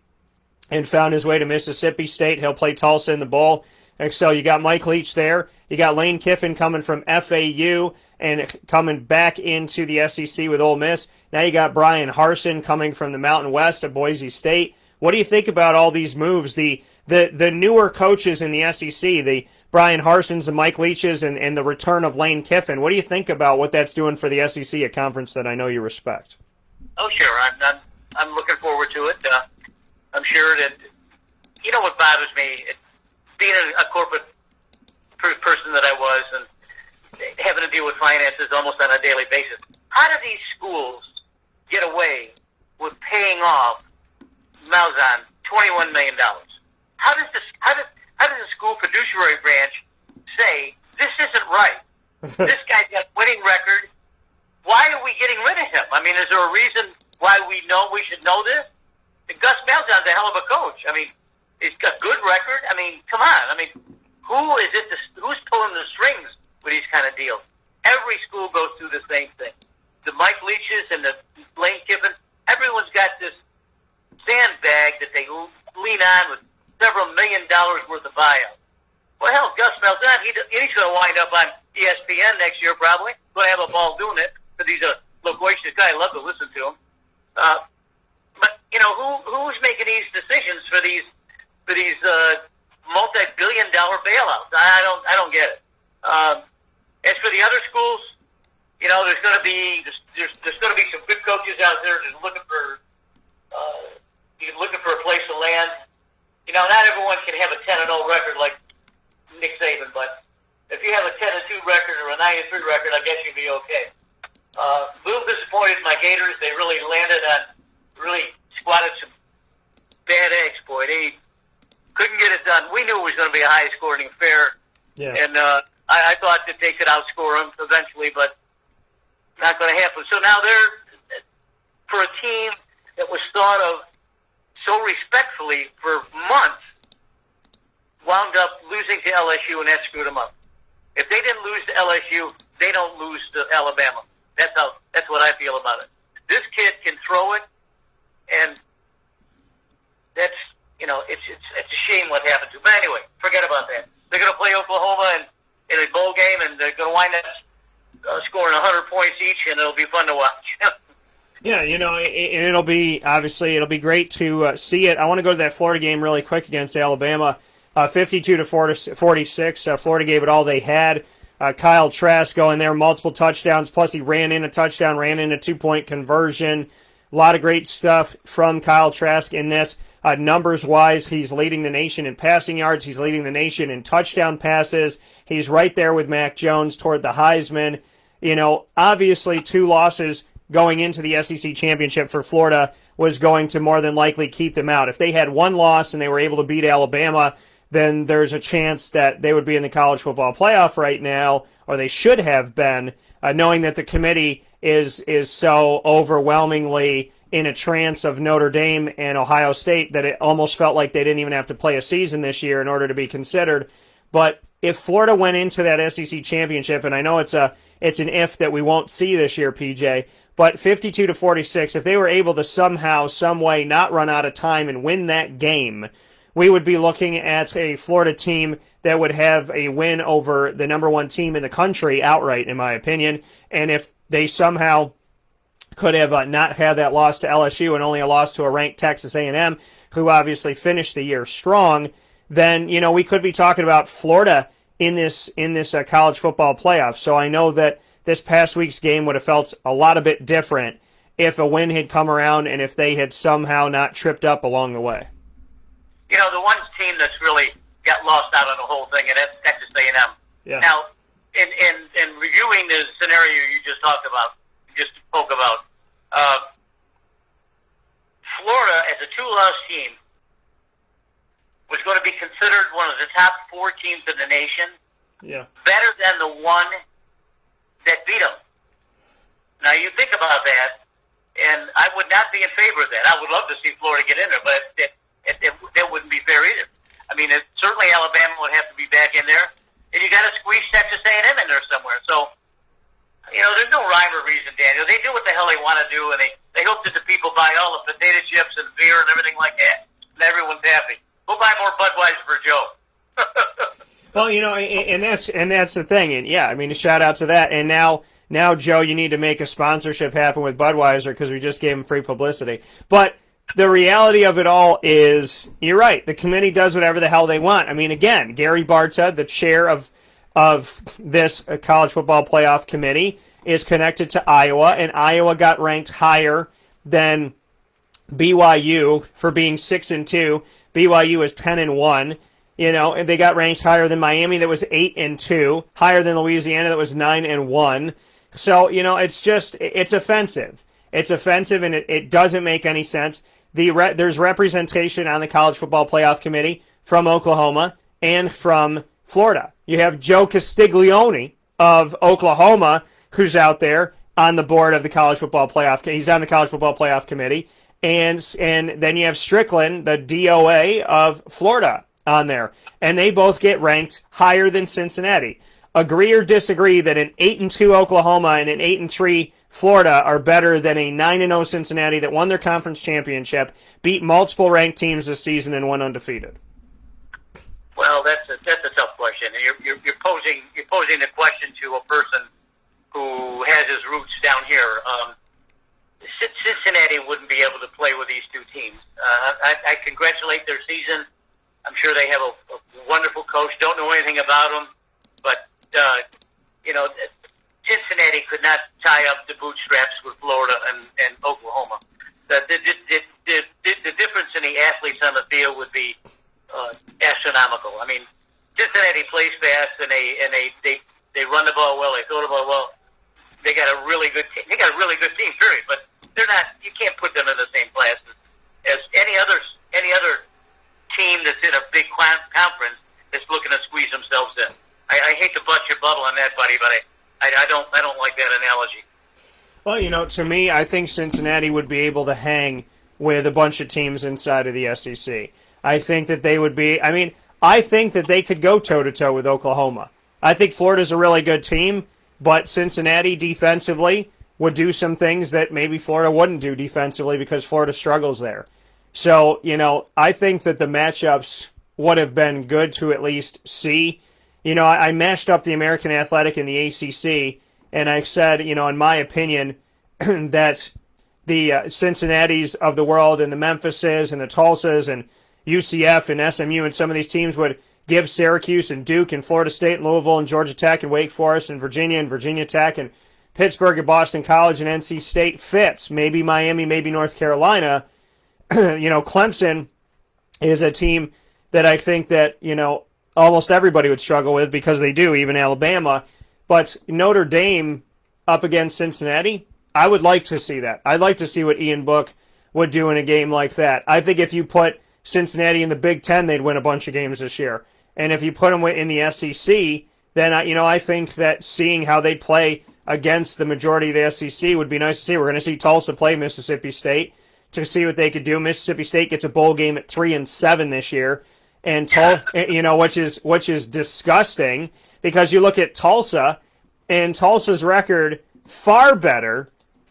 and found his way to Mississippi State. He'll play Tulsa in the bowl. And so you got Mike Leach there. You got Lane Kiffin coming from FAU and coming back into the SEC with Ole Miss. Now you got Brian Harsin coming from the Mountain West of Boise State. What do you think about all these moves? The newer coaches in the SEC, the Brian Harsins, the Mike Leaches, and the return of Lane Kiffin. What do you think about what that's doing for the SEC, a conference that I know you respect? Oh, sure. I'm looking forward to it. I'm sure that, what bothers me, being a corporate person that I was and having to deal with finances almost on a daily basis. How do these schools get away with paying off Malzahn $21 million? How does the school fiduciary branch say this isn't right? This guy's got a winning record. Why are we getting rid of him? I mean, is there a reason why we should know this? And Gus Malzahn's a hell of a coach. I mean, he's got a good record. I mean, come on. I mean, who's pulling the strings with these kind of deals? Every school goes through the same thing. The Mike Leaches and the Lane Kiffin, everyone's got this sandbag that they lean on with several $1 million worth of buyout. Well, hell, Gus Malzahn, he's going to wind up on ESPN next year probably. Going to have a ball doing it because he's a loquacious guy. I love to listen to him. But who's making these decisions for these multi-billion-dollar bailouts? I don't get it. As for the other schools, there's going to be some good coaches out there just looking for a place to land. Not everyone can have a 10-0 record like Nick Saban, but if you have a 10-2 record or a 9-3 record, I guess you'd be okay. A little disappointed in my Gators. They really squatted some bad eggs, boy. They couldn't get it done. We knew it was going to be a high-scoring affair, and I thought that they could outscore them eventually, but Not going to happen. So now they're, for a team that was thought of so respectfully for months, wound up losing to LSU, and that screwed them up. If they didn't lose to LSU, they don't lose to Alabama. That's what I feel about it. This kid can throw it, and that's, it's a shame what happened to him. But anyway, forget about that. They're going to play Oklahoma in a bowl game, and they're going to wind up scoring 100 points each, and it'll be fun to watch. Yeah, it'll be great to see it. I want to go to that Florida game really quick against Alabama. 52-46. Florida gave it all they had. Kyle Trask going there, multiple touchdowns, plus he ran in a touchdown, ran in a 2-point conversion. A lot of great stuff from Kyle Trask in this. Numbers-wise, he's leading the nation in passing yards. He's leading the nation in touchdown passes. He's right there with Mac Jones toward the Heisman. Obviously 2 losses going into the SEC championship for Florida was going to more than likely keep them out. If they had 1 loss and they were able to beat Alabama, then there's a chance that they would be in the college football playoff right now, or they should have been, knowing that the committee is so overwhelmingly in a trance of Notre Dame and Ohio State that it almost felt like they didn't even have to play a season this year in order to be considered. But if Florida went into that SEC championship, and I know it's an if that we won't see this year, PJ, but 52-46, if they were able to somehow, some way not run out of time and win that game, we would be looking at a Florida team that would have a win over the number 1 team in the country outright, in my opinion. And if they somehow could have not had that loss to LSU and only a loss to a ranked Texas A&M, who obviously finished the year strong, then we could be talking about Florida in this college football playoff. So I know that this past week's game would have felt a lot bit different if a win had come around and if they had somehow not tripped up along the way. The one team that's really got lost out on the whole thing, and that's Texas A&M. Yeah. Now, in reviewing the scenario you just spoke about, Florida as a 2-loss team was going to be considered one of the top 4 teams in the nation. Yeah. Better than the one that beat them. Now, you think about that, and I would not be in favor of that. I would love to see Florida get in there, but that wouldn't be fair either. I mean, certainly Alabama would have to be back in there, and you got to squeeze Texas A&M in there somewhere. So, there's no rhyme or reason, Daniel. They do what the hell they want to do, and they hope that the people buy all the potato chips and beer and everything like that, and everyone's happy. We'll buy more Budweiser for Joe. Well, and that's the thing, and yeah, I mean, a shout out to that. And now, Joe, you need to make a sponsorship happen with Budweiser because we just gave him free publicity. But the reality of it all is, you're right. The committee does whatever the hell they want. I mean, again, Gary Barta, the chair of this college football playoff committee, is connected to Iowa, and Iowa got ranked higher than BYU for being 6-2. BYU is 10-1. And they got ranked higher than Miami that was 8-2, higher than Louisiana that was 9-1. So, it's offensive. It's offensive, and it doesn't make any sense. There's representation on the College Football Playoff Committee from Oklahoma and from Florida. You have Joe Castiglione of Oklahoma, who's out there on the board of the College Football Playoff. He's on the College Football Playoff Committee. And then you have Strickland, the DOA of Florida, on there. And they both get ranked higher than Cincinnati. Agree or disagree that an 8-2 Oklahoma and an 8-3 Florida are better than a 9-0 Cincinnati that won their conference championship, beat multiple ranked teams this season, and went undefeated? Well, that's a tough question. You're posing the question to a person who has his roots down here. Cincinnati wouldn't be able to play with these 2 teams. I congratulate their season. I'm sure they have a wonderful coach. Don't know anything about them, but Cincinnati could not tie up the bootstraps with Florida and Oklahoma. The difference in the athletes on the field would be astronomical. I mean, Cincinnati plays fast and they run the ball well. They throw the ball well. They got a really good team. They got a really good team, period. But they're not. You can't put them in the same class as any other team that's in a big conference that's looking to squeeze themselves in. I hate to bust your bubble on that, buddy, but I don't like that analogy. Well, to me, I think Cincinnati would be able to hang with a bunch of teams inside of the SEC. I think that they would be. I think that they could go toe-to-toe with Oklahoma. I think Florida's a really good team, but Cincinnati defensively would do some things that maybe Florida wouldn't do defensively because Florida struggles there. So, I think that the matchups would have been good to at least see. I mashed up the American Athletic and the ACC, and I said, in my opinion, that the Cincinnati's of the world and the Memphises and the Tulsas and UCF and SMU and some of these teams would give Syracuse and Duke and Florida State and Louisville and Georgia Tech and Wake Forest and Virginia Tech and Pittsburgh and Boston College and NC State fits. Maybe Miami, maybe North Carolina. Clemson is a team that I think that, almost everybody would struggle with because they do, even Alabama. But Notre Dame up against Cincinnati, I would like to see that. I'd like to see what Ian Book would do in a game like that. I think if you put Cincinnati in the Big Ten, they'd win a bunch of games this year. And if you put them in the SEC, then, I think that seeing how they play against the majority of the SEC would be nice to see. We're going to see Tulsa play Mississippi State to see what they could do. Mississippi State gets a bowl game at 3-7 this year, and which is disgusting because you look at Tulsa, and Tulsa's record far better.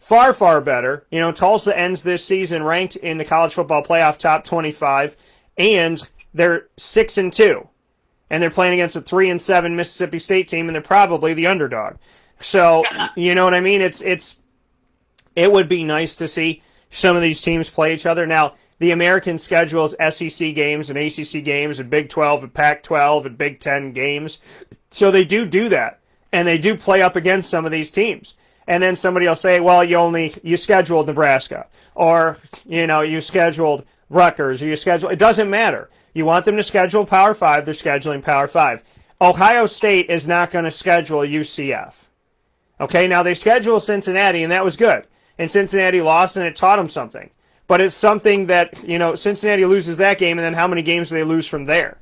Tulsa ends this season ranked in the college football playoff top 25, and they're 6-2, and they're playing against a 3-7 Mississippi State team, and they're probably the underdog. So you know what I mean? It would be nice to see some of these teams play each other. Now, the American schedules SEC games and ACC games and Big 12 and Pac-12 and Big 10 games. So they do that, and they do play up against some of these teams. And then somebody will say, well, you scheduled Nebraska, or, you scheduled Rutgers, or it doesn't matter. You want them to schedule Power 5, they're scheduling Power 5. Ohio State is not going to schedule UCF. Okay, now they scheduled Cincinnati, and that was good. And Cincinnati lost, and it taught them something. But it's something that, Cincinnati loses that game, and then how many games do they lose from there?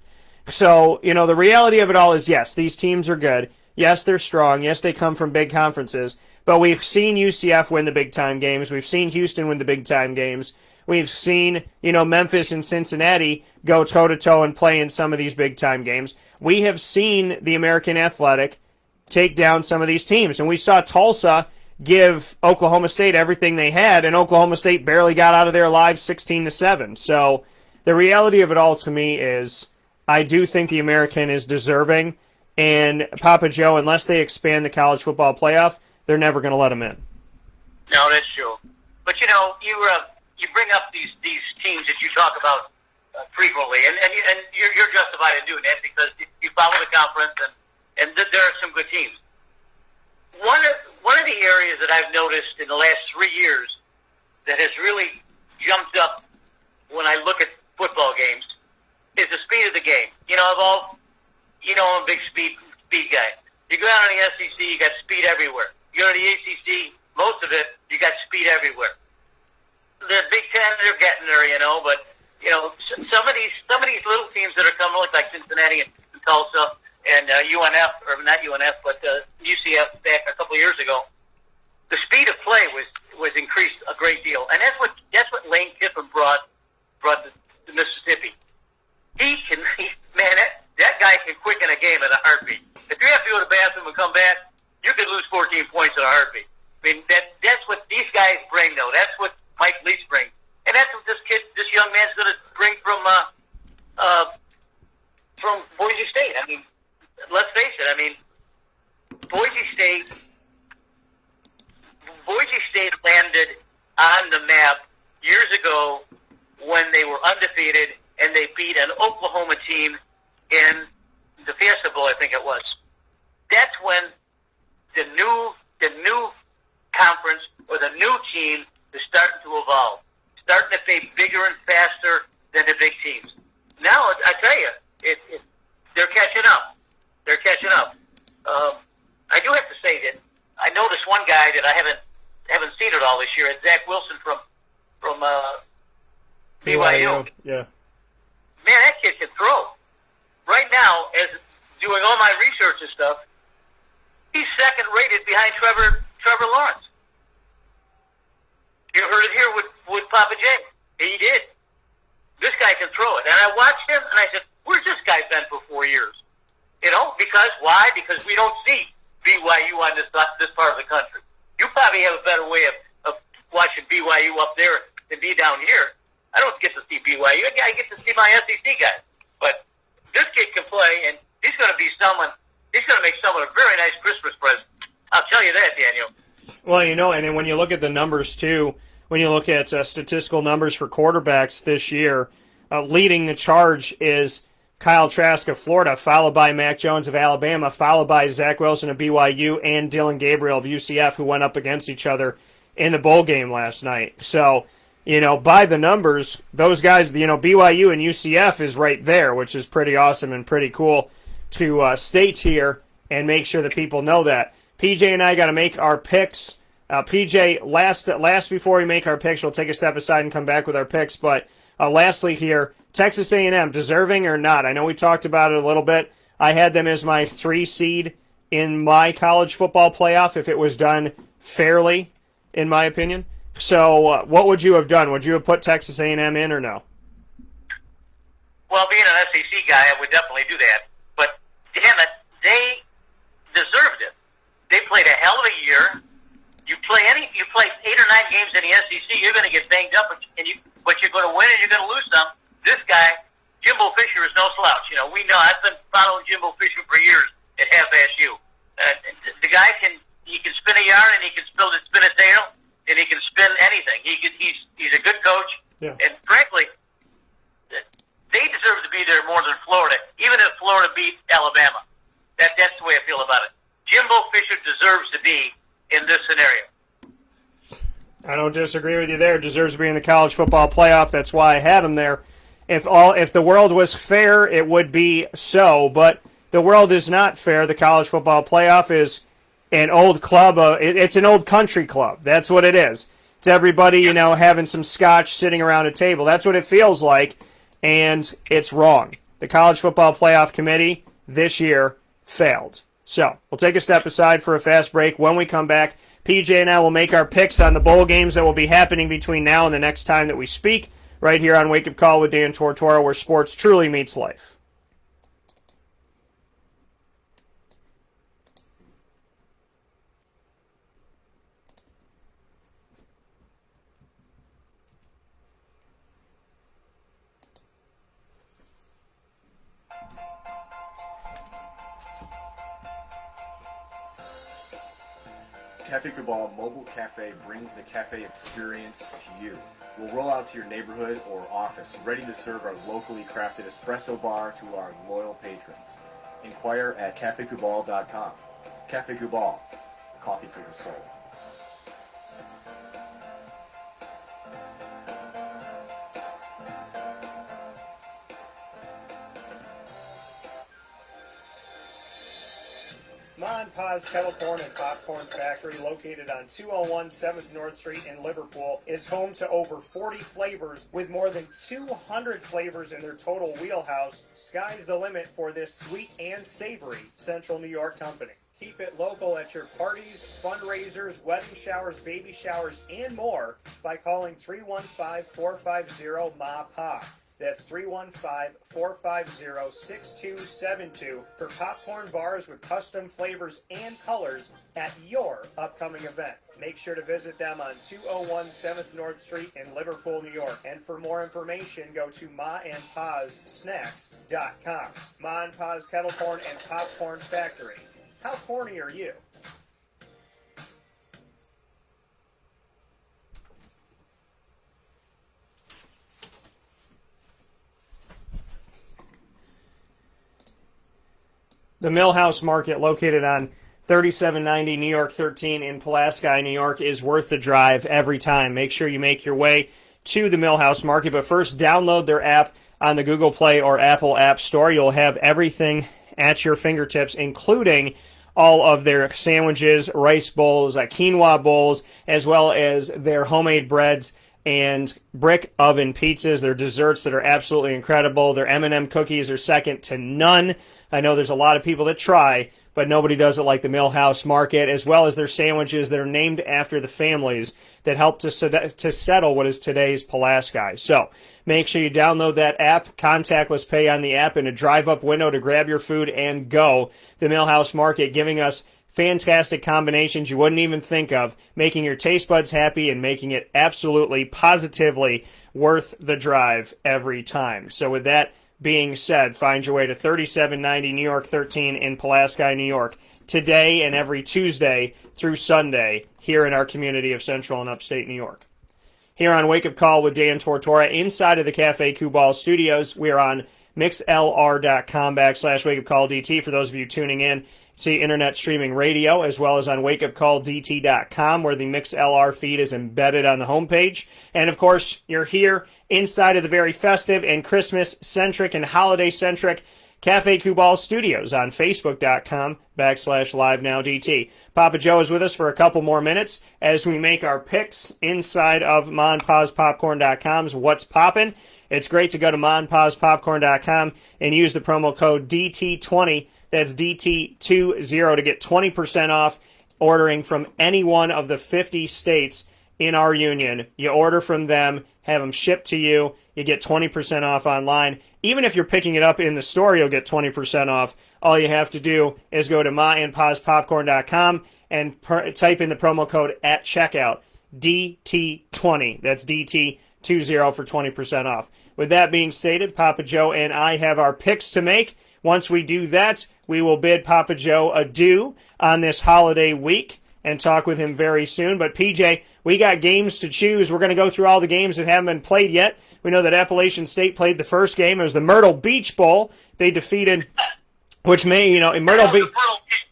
So, the reality of it all is, yes, these teams are good. Yes, they're strong. Yes, they come from big conferences. But we've seen UCF win the big-time games. We've seen Houston win the big-time games. We've seen, Memphis and Cincinnati go toe-to-toe and play in some of these big-time games. We have seen the American Athletic take down some of these teams. And we saw Tulsa give Oklahoma State everything they had, and Oklahoma State barely got out of there alive 16-7. So the reality of it all to me is I do think the American is deserving, and Papa Joe, unless they expand the college football playoff, they're never going to let them in. No, that's true. But you bring up these teams that you talk about frequently, and you're justified in doing that because you follow the conference, and there are some good teams. One of the areas that I've noticed in the last 3 years that has really jumped up when I look at football games is the speed of the game. I'm a big speed guy. You go down on the SEC, you got speed everywhere. You go to the ACC, most of it, you got speed everywhere. The Big Ten, they're getting there, but some of these little teams that are coming, like Cincinnati and Tulsa and UNF, or not UNF, but UCF back a couple of years ago, the speed of play was increased a great deal, and that's what Lane Kiffin brought to Mississippi. That guy can quicken a game in a heartbeat. If you have to go to the bathroom and come back, you could lose 14 points in a heartbeat. That's what these guys bring, though. That's what Mike Leach brings, and that's what this young man's going to bring from Boise State. Let's face it. Boise State landed on the map years ago when they were undefeated and they beat an Oklahoma team in the Fiesta Bowl, I think it was. That's when the new conference or the new team is starting to evolve, starting to play bigger and faster than the big teams. Now, I tell you, they're catching up. They're catching up. I do have to say that I noticed one guy that I haven't seen it all this year. It's Zach Wilson from BYU. Yeah. Man, that kid can throw. Right now, as doing all my research and stuff, he's second rated behind Trevor Lawrence. You heard it here with Papa J. He did. This guy can throw it. And I watched him, and I said, where's this guy been for 4 years? You know, because why? Because we don't see BYU on this part of the country. You probably have a better way of watching BYU up there than me down here. I don't get to see BYU. I get to see my SEC guys. But this kid can play, and he's going to be someone. He's going to make someone a very nice Christmas present. I'll tell you that, Daniel. Well, you know, and then when you look at the numbers too, when you look at statistical numbers for quarterbacks this year, leading the charge is Kyle Trask of Florida, followed by Mac Jones of Alabama, followed by Zach Wilson of BYU, and Dylan Gabriel of UCF, who went up against each other in the bowl game last night. So, you know, by the numbers, those guys, you know, BYU and UCF is right there, which is pretty awesome and pretty cool to state here and make sure that people know that. PJ and I got to make our picks. PJ, last before we make our picks, we'll take a step aside and come back with our picks. But lastly here, Texas A&M, deserving or not? I know we talked about it a little bit. I had them as my 3 seed in my college football playoff if it was done fairly, in my opinion. So what would you have done? Would you have put Texas A&M in or no? Well, being an SEC guy, I would definitely do that. But, damn it, they deserved it. They played a hell of a year. You play 8 or 9 games in the SEC, you're going to get banged up, but you're going to win and you're going to lose some. This guy, Jimbo Fisher, is no slouch. You know, we know. I've been following Jimbo Fisher for years at FSU. The guy can spin a yarn and he can spin a tail and he can spin anything. He's a good coach. Yeah. And frankly, they deserve to be there more than Florida, even if Florida beat Alabama. That's the way I feel about it. Jimbo Fisher deserves to be in this scenario. I don't disagree with you there. Deserves to be in the college football playoff. That's why I had him there. If the world was fair, it would be so. But the world is not fair. The college football playoff is an old club. It's an old country club. That's what it is. It's everybody, you know, having some scotch sitting around a table. That's what it feels like, and it's wrong. The college football playoff committee this year failed. So we'll take a step aside for a fast break. When we come back, PJ and I will make our picks on the bowl games that will be happening between now and the next time that we speak, right here on Wake Up Call with Dan Tortora, where sports truly meets life. Cafe Cabal Mobile Cafe brings the cafe experience to you. We'll roll out to your neighborhood or office, ready to serve our locally crafted espresso bar to our loyal patrons. Inquire at cafecubal.com. Cafe Cabal, coffee for your soul. Ma and Pa's Kettle Corn and Popcorn Factory, located on 201 7th North Street in Liverpool, is home to over 40 flavors with more than 200 flavors in their total wheelhouse. Sky's the limit for this sweet and savory Central New York company. Keep it local at your parties, fundraisers, wedding showers, baby showers, and more by calling 315-450-MA-PA. That's 315-450-6272 for popcorn bars with custom flavors and colors at your upcoming event. Make sure to visit them on 201 7th North Street in Liverpool, New York. And for more information, go to maandpazsnacks.com. Ma and Pa's Kettle Corn and Popcorn Factory. How corny are you? The Millhouse Market, located on 3790 New York 13 in Pulaski, New York, is worth the drive every time. Make sure you make your way to the Millhouse Market, but first download their app on the Google Play or Apple App Store. You'll have everything at your fingertips, including all of their sandwiches, rice bowls, quinoa bowls, as well as their homemade breads and brick oven pizzas, their desserts that are absolutely incredible. Their M&M cookies are second to none. I know there's a lot of people that try, but nobody does it like the Millhouse Market, as well as their sandwiches that are named after the families that helped to settle what is today's Pulaski. So make sure you download that app, contactless pay on the app, in a drive-up window to grab your food and go. The Millhouse Market giving us fantastic combinations you wouldn't even think of, making your taste buds happy and making it absolutely, positively worth the drive every time. So with that being said, find your way to 3790 New York 13 in Pulaski, New York, today and every Tuesday through Sunday here in our community of Central and Upstate New York. Here on Wake Up Call with Dan Tortora inside of the Cafe Kubal studios, we're on mixlr.com/wakeupcalldt for those of you tuning in. See internet streaming radio, as well as on wakeupcalldt.com, where the MixLR feed is embedded on the homepage. And, of course, you're here inside of the very festive and Christmas-centric and holiday-centric Cafe Kubal Studios on Facebook.com/LiveNowDT. Papa Joe is with us for a couple more minutes as we make our picks inside of MonPazPopcorn.com's What's Poppin'. It's great to go to MonPazPopcorn.com and use the promo code DT20. That's DT20 to get 20% off ordering from any one of the 50 states in our union. You order from them, have them shipped to you, you get 20% off online. Even if you're picking it up in the store, you'll get 20% off. All you have to do is go to MaandPazPopcorn.com and type in the promo code at checkout, DT20. That's DT20 for 20% off. With that being stated, Papa Joe and I have our picks to make. Once we do that, we will bid Papa Joe adieu on this holiday week and talk with him very soon. But, PJ, we got games to choose. We're going to go through all the games that haven't been played yet. We know that Appalachian State played the first game. It was the Myrtle Beach Bowl. They defeated, which may, in Myrtle Beach.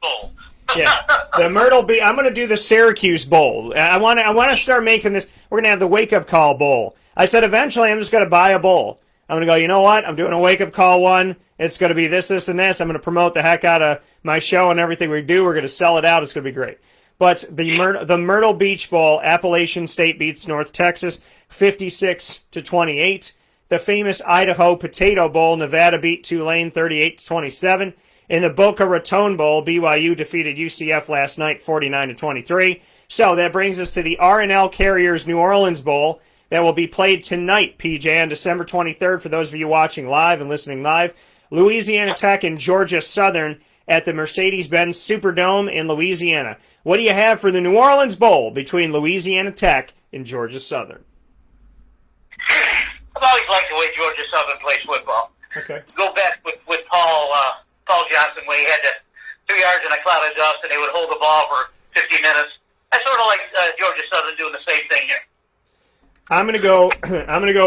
Bowl. Yeah, the Myrtle Beach. I'm going to do the Syracuse Bowl. I want to start making this. We're going to have the Wake Up Call Bowl. I said eventually I'm just going to buy a bowl. I'm going to go, you know what? I'm doing a Wake Up Call one. It's going to be this, this, and this. I'm going to promote the heck out of my show and everything we do. We're going to sell it out. It's going to be great. But the Myrtle Beach Bowl, Appalachian State beats North Texas 56-28. The famous Idaho Potato Bowl, Nevada beat Tulane 38-27. In the Boca Raton Bowl, BYU defeated UCF last night 49-23. So that brings us to the R&L Carriers New Orleans Bowl that will be played tonight, PJ, on December 23rd. For those of you watching live and listening live, Louisiana Tech and Georgia Southern at the Mercedes-Benz Superdome in Louisiana. What do you have for the New Orleans Bowl between Louisiana Tech and Georgia Southern? I've always liked the way Georgia Southern plays football. Okay. Go back with Paul Johnson when he had the 2 yards in a cloud of dust and they would hold the ball for 50 minutes. I sort of like Georgia Southern doing the same thing here. I'm gonna go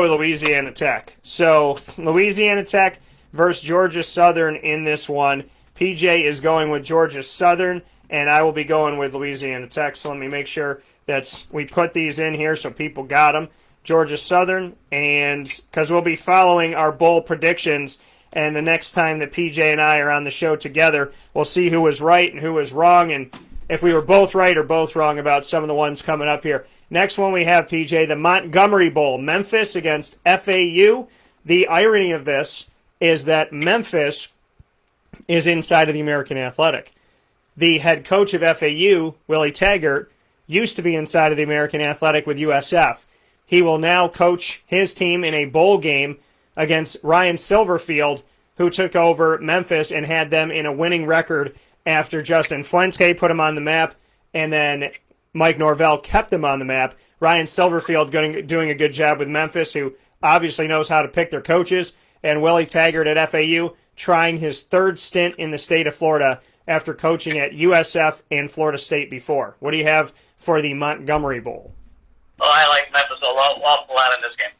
with Louisiana Tech. So Louisiana Tech versus Georgia Southern in this one. PJ is going with Georgia Southern, and I will be going with Louisiana Tech. So let me make sure that we put these in here so people got them. Georgia Southern, and because we'll be following our bowl predictions, and the next time that PJ and I are on the show together, we'll see who was right and who was wrong, and if we were both right or both wrong about some of the ones coming up here. Next one we have, PJ, the Montgomery Bowl, Memphis against FAU. The irony of this is that Memphis is inside of the American Athletic. The head coach of FAU, Willie Taggart, used to be inside of the American Athletic with USF. He will now coach his team in a bowl game against Ryan Silverfield, who took over Memphis and had them in a winning record after Justin Fuente put them on the map, and then Mike Norvell kept them on the map. Ryan Silverfield doing a good job with Memphis, who obviously knows how to pick their coaches, and Willie Taggart at FAU trying his third stint in the state of Florida after coaching at USF and Florida State before. What do you have for the Montgomery Bowl? Oh, I like Memphis awful lot in this game.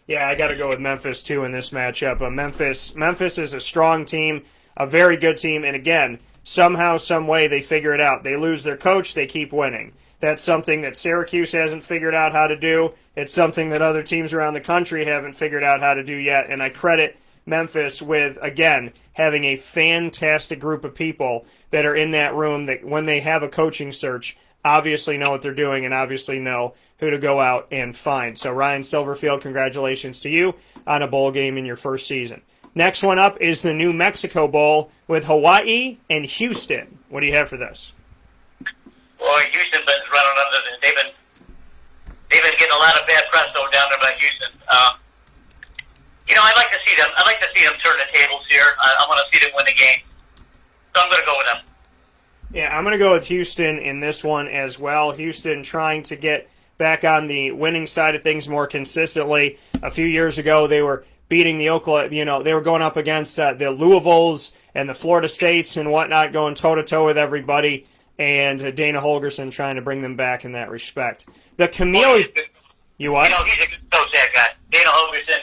Yeah, I got to go with Memphis, too, in this matchup. Memphis is a strong team, a very good team, and again, somehow, some way, they figure it out. They lose their coach, they keep winning. That's something that Syracuse hasn't figured out how to do. It's something that other teams around the country haven't figured out how to do yet, and I credit Memphis with, again, having a fantastic group of people that are in that room that when they have a coaching search, obviously know what they're doing and obviously know who to go out and find. So Ryan Silverfield, congratulations to you on a bowl game in your first season. Next one up is the New Mexico Bowl with Hawaii and Houston. What do you have for this? Boy, Houston's been running under this. They've been getting a lot of bad press though down there by Houston. I'd like to see them. I'd like to see them turn the tables here. I want to see them win the game. So I'm going to go with them. Yeah, I'm going to go with Houston in this one as well. Houston trying to get back on the winning side of things more consistently. A few years ago, they were beating the Oklahoma. They were going up against the Louisvilles and the Florida States and whatnot, going toe-to-toe with everybody. And Dana Holgerson trying to bring them back in that respect. The Camellia... You what? He's a good coach, that guy. Dana Holgerson.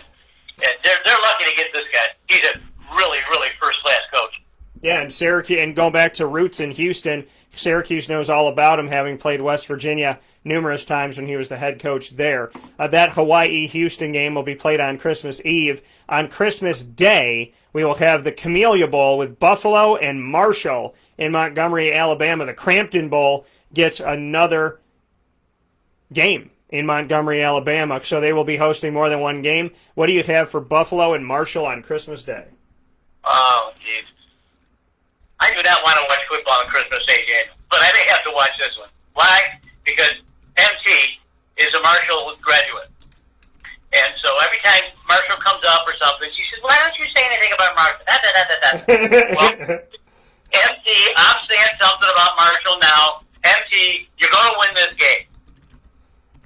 Yeah, they're lucky to get this guy. He's a really, really first-class coach. Yeah, and Syracuse, and going back to roots in Houston, Syracuse knows all about him, having played West Virginia numerous times when he was the head coach there. That Hawaii-Houston game will be played on Christmas Eve. On Christmas Day, we will have the Camellia Bowl with Buffalo and Marshall in Montgomery, Alabama. The Crampton Bowl gets another game in Montgomery, Alabama, so they will be hosting more than one game. What do you have for Buffalo and Marshall on Christmas Day? Oh, jeez. I do not want to watch football on Christmas Day, James, but I may have to watch this one. Why? Because MT is a Marshall graduate. And so every time Marshall comes up or something, she says, why don't you say anything about Marshall? Well, MT, I'm saying something about Marshall now. MT, you're going to win this game.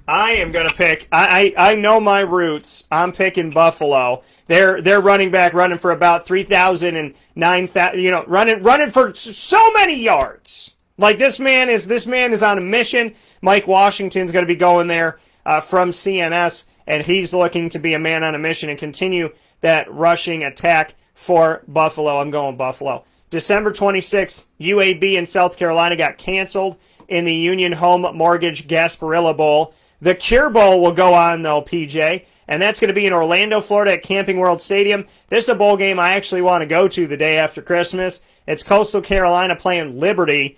I am going to pick. I know my roots. I'm picking Buffalo. They're running back running for about 3,000 and 9,000. Running for so many yards. Like this man is on a mission. Mike Washington's going to be going there from CNS, and he's looking to be a man on a mission and continue that rushing attack for Buffalo. I'm going Buffalo. December 26th, UAB in South Carolina got canceled in the Union Home Mortgage Gasparilla Bowl. The Cure Bowl will go on, though, PJ, and that's going to be in Orlando, Florida at Camping World Stadium. This is a bowl game I actually want to go to the day after Christmas. It's Coastal Carolina playing Liberty.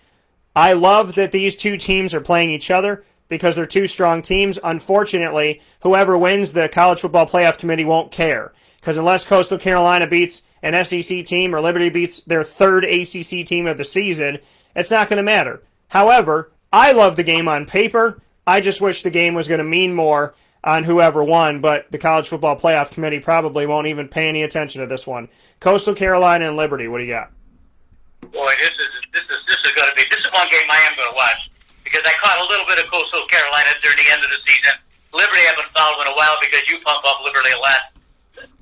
I love that these two teams are playing each other because they're two strong teams. Unfortunately, whoever wins the College Football Playoff Committee won't care because unless Coastal Carolina beats an SEC team or Liberty beats their third ACC team of the season, it's not going to matter. However, I love the game on paper. I just wish the game was going to mean more on whoever won, but the College Football Playoff Committee probably won't even pay any attention to this one. Coastal Carolina and Liberty, what do you got? Boy, this is going to be. This is one game I am going to watch because I caught a little bit of Coastal Carolina during the end of the season. Liberty I haven't followed in a while because you pump up Liberty a lot.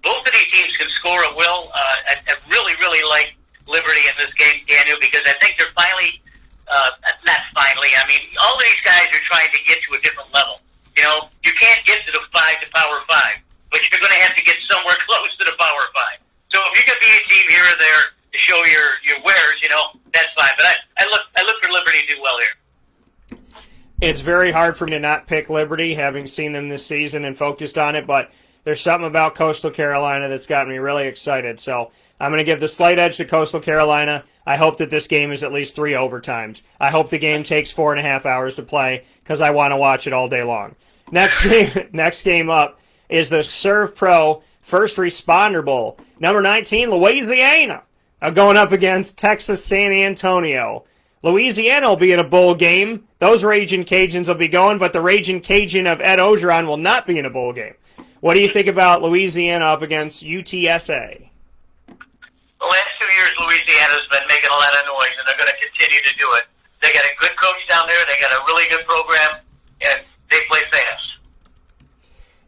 Both of these teams can score at will. I really, really like Liberty in this game, Daniel, because I think they're finally. Not finally. I mean, all of these guys are trying to get to a different level. You can't get to the Power 5, but you're going to have to get somewhere close to the Power 5. So if you can be a team here or there to show your wares, that's fine. But I look for Liberty to do well here. It's very hard for me to not pick Liberty, having seen them this season and focused on it, but there's something about Coastal Carolina that's got me really excited. So I'm going to give the slight edge to Coastal Carolina. I hope that this game is at least 3 overtimes. I hope the game takes 4.5 hours to play because I want to watch it all day long. Next game up is the Serve Pro First Responder Bowl. Number 19, Louisiana, going up against Texas San Antonio. Louisiana will be in a bowl game. Those Ragin' Cajuns will be going, but the Ragin' Cajun of Ed Ogeron will not be in a bowl game. What do you think about Louisiana up against UTSA? The last 2 years, Louisiana's been making a lot of noise, and they're going to continue to do it. They got a good coach down there. They got a really good program, and they play fast.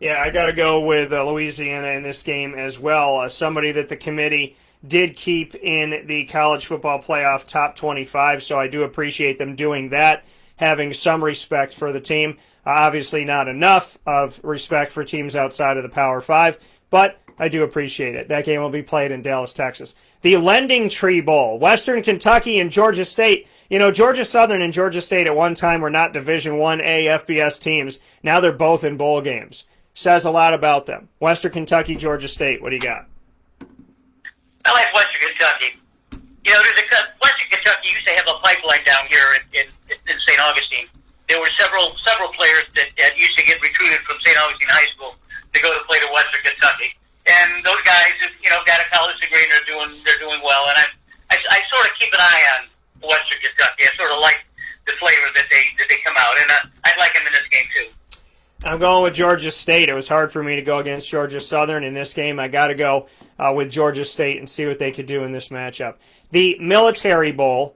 Yeah, I got to go with Louisiana in this game as well. Somebody that the committee did keep in the college football playoff top 25, so I do appreciate them doing that, having some respect for the team. Obviously not enough of respect for teams outside of the Power 5, but I do appreciate it. That game will be played in Dallas, Texas. The Lending Tree Bowl, Western Kentucky and Georgia State. Georgia Southern and Georgia State at one time were not Division I-A FBS teams. Now they're both in bowl games. Says a lot about them. Western Kentucky, Georgia State, what do you got? I like Western Kentucky. Western Kentucky used to have a pipeline down here in St. Augustine. There were several players that used to get recruited from St. Augustine High School to go to play to Western Kentucky. And those guys, got a college Kentucky. I sort of like the flavor that they come out, and I'd like them in this game too. I'm going with Georgia State. It was hard for me to go against Georgia Southern in this game. I got to go with Georgia State and see what they could do in this matchup. The Military Bowl,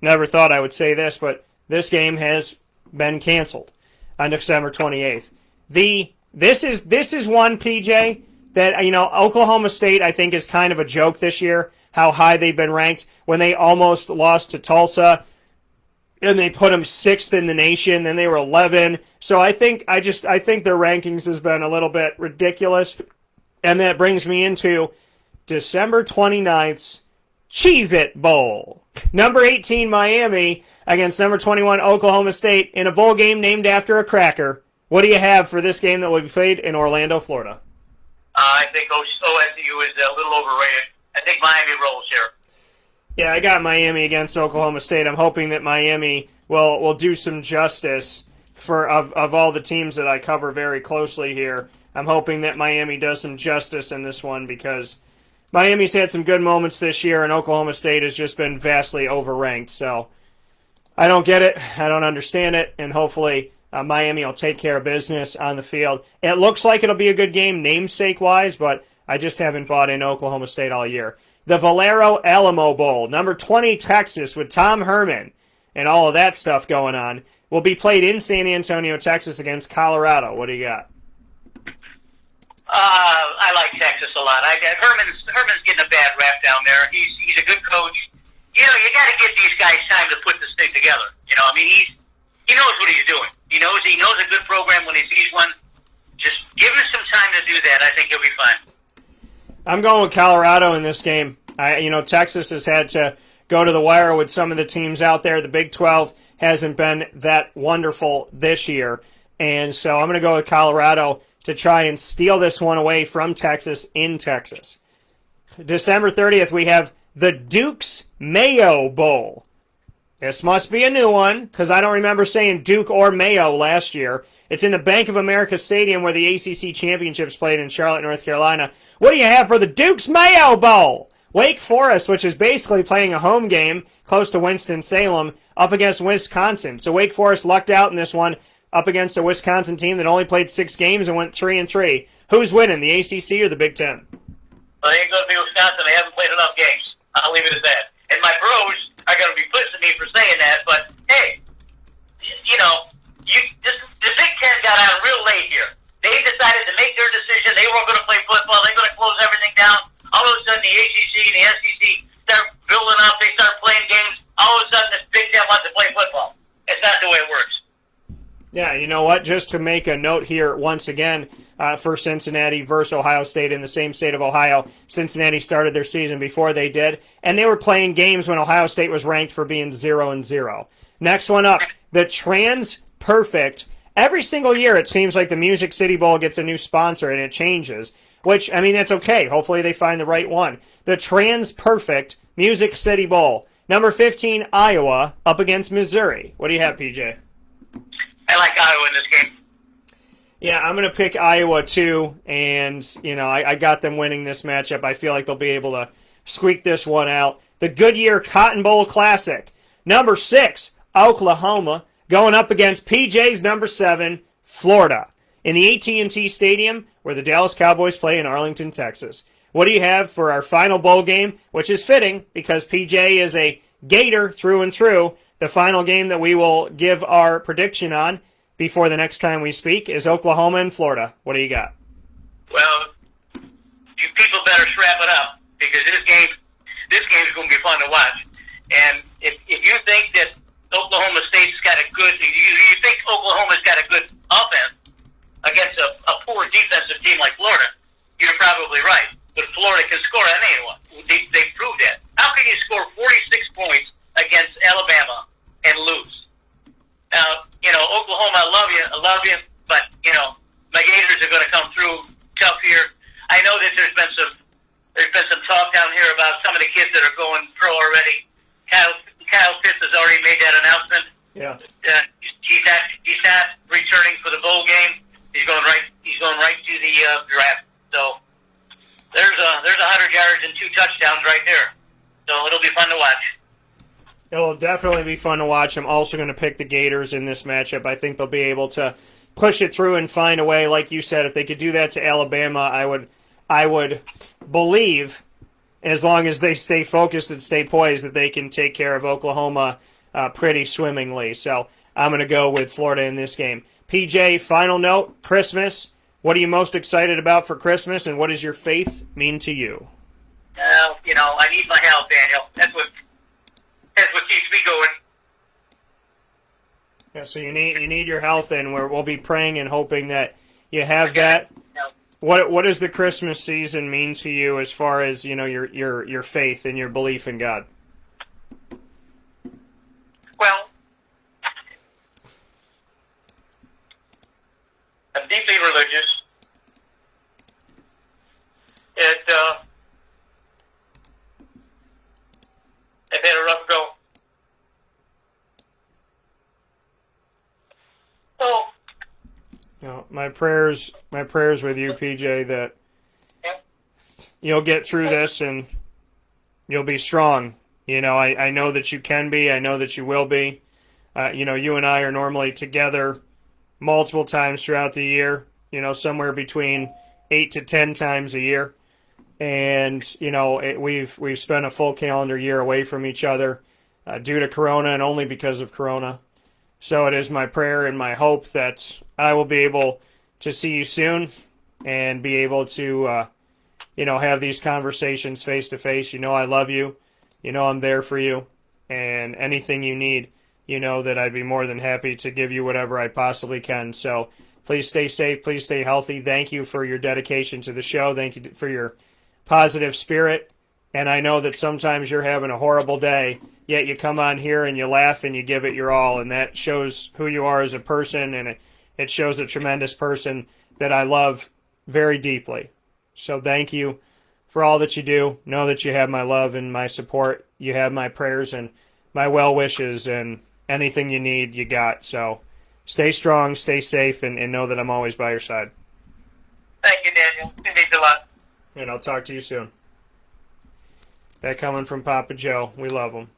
never thought I would say this, but this game has been canceled on December 28th. This is one, PJ, that, Oklahoma State, I think, is kind of a joke this year, how high they've been ranked when they almost lost to Tulsa. And they put them 6th in the nation, then they were 11. So I think their rankings has been a little bit ridiculous. And that brings me into December 29th's Cheez-It Bowl. Number 18 Miami against number 21 Oklahoma State in a bowl game named after a cracker. What do you have for this game that will be played in Orlando, Florida? I think OSU is a little overrated. I think Miami rolls here. Yeah, I got Miami against Oklahoma State. I'm hoping that Miami will do some justice of all the teams that I cover very closely here. I'm hoping that Miami does some justice in this one because Miami's had some good moments this year and Oklahoma State has just been vastly overranked. So I don't get it. I don't understand it. And hopefully Miami will take care of business on the field. It looks like it'll be a good game namesake-wise, but I just haven't bought in Oklahoma State all year. The Valero Alamo Bowl, number 20 Texas with Tom Herman and all of that stuff going on, will be played in San Antonio, Texas against Colorado. What do you got? I like Texas a lot. Herman's getting a bad rap down there. He's a good coach. You got to give these guys time to put this thing together. He knows what he's doing. He knows a good program when he sees one. Just give him some time to do that. I think he'll be fine. I'm going with Colorado in this game. Texas has had to go to the wire with some of the teams out there. The Big 12 hasn't been that wonderful this year. And so I'm going to go with Colorado to try and steal this one away from Texas in Texas. December 30th, we have the Duke's Mayo Bowl. This must be a new one because I don't remember saying Duke or Mayo last year. It's in the Bank of America Stadium where the ACC Championships played in Charlotte, North Carolina. What do you have for the Duke's Mayo Bowl? Wake Forest, which is basically playing a home game close to Winston-Salem, up against Wisconsin. So Wake Forest lucked out in this one up against a Wisconsin team that only played 6 games and went 3-3. Who's winning, the ACC or the Big Ten? Well, it ain't going to be Wisconsin. They haven't played enough games. I'll leave it at that. And my bros are going to be pissing at me for saying that, but hey, the Big Ten got out real late here. They decided to make their decision. They weren't going to play football. They're going to close everything down. All of a sudden, the ACC and the SEC start building up. They start playing games. All of a sudden, the Big Ten wants to play football. It's not the way it works. Yeah, you know what? Just to make a note here once again for Cincinnati versus Ohio State in the same state of Ohio. Cincinnati started their season before they did, and they were playing games when Ohio State was ranked for being 0-0. Next one up, the Trans-Perfect. Every single year, it seems like the Music City Bowl gets a new sponsor, and it changes. Which, that's okay. Hopefully they find the right one. The Trans-Perfect Music City Bowl. Number 15, Iowa, up against Missouri. What do you have, PJ? I like Iowa in this game. Yeah, I'm going to pick Iowa, too. And, I got them winning this matchup. I feel like they'll be able to squeak this one out. The Goodyear Cotton Bowl Classic. Number 6, Oklahoma, going up against PJ's number 7, Florida, in the AT&T Stadium where the Dallas Cowboys play in Arlington, Texas. What do you have for our final bowl game, which is fitting because PJ is a Gator through and through. The final game that we will give our prediction on before the next time we speak is Oklahoma and Florida. What do you got? Well, you people better strap it up because this game is going to be fun to watch. And if you think that Oklahoma State's got a good, you think Oklahoma's got a good offense against a poor defensive team like Florida, you're probably right. But Florida can score on anyone. They proved that. How can you score 46 points against Alabama and lose? Now, Oklahoma, I love you, but my Gators are going to come through tough here. I know that there's been some talk down here about some of the kids that are going pro already. Kyle Pitts has already made that announcement. Yeah. He's not returning for the bowl game. He's going right to the draft. So there's 100 yards and 2 touchdowns right there. So it'll be fun to watch. It'll definitely be fun to watch. I'm also going to pick the Gators in this matchup. I think they'll be able to push it through and find a way. Like you said, if they could do that to Alabama, I would believe, as long as they stay focused and stay poised, that they can take care of Oklahoma pretty swimmingly. So I'm going to go with Florida in this game. PJ, final note, Christmas. What are you most excited about for Christmas, and what does your faith mean to you? I need my help, Daniel. That's what keeps me going. Yeah, so you need your health, and we'll be praying and hoping that you have that. What does the Christmas season mean to you as far as your faith and your belief in God? Well, I'm deeply religious. I've had a rough go. Oh. My prayers with you, PJ, that you'll get through this and you'll be strong. I know that you can be. I know that you will be. You and I are normally together multiple times throughout the year, somewhere between 8 to 10 times a year. And, we've spent a full calendar year away from each other due to Corona and only because of Corona. So it is my prayer and my hope that I will be able to see you soon and be able to, have these conversations face to face. I love you. I'm there for you. And anything you need, that I'd be more than happy to give you whatever I possibly can. So please stay safe. Please stay healthy. Thank you for your dedication to the show. Thank you for your positive spirit. And I know that sometimes you're having a horrible day, yet you come on here and you laugh and you give it your all, and that shows who you are as a person, and it shows a tremendous person that I love very deeply. So thank you for all that you do. Know that you have my love and my support. You have my prayers and my well wishes, and anything you need, you got. So stay strong, stay safe, and know that I'm always by your side. Thank you, Daniel. It means a lot. And I'll talk to you soon. That coming from Papa Joe. We love him.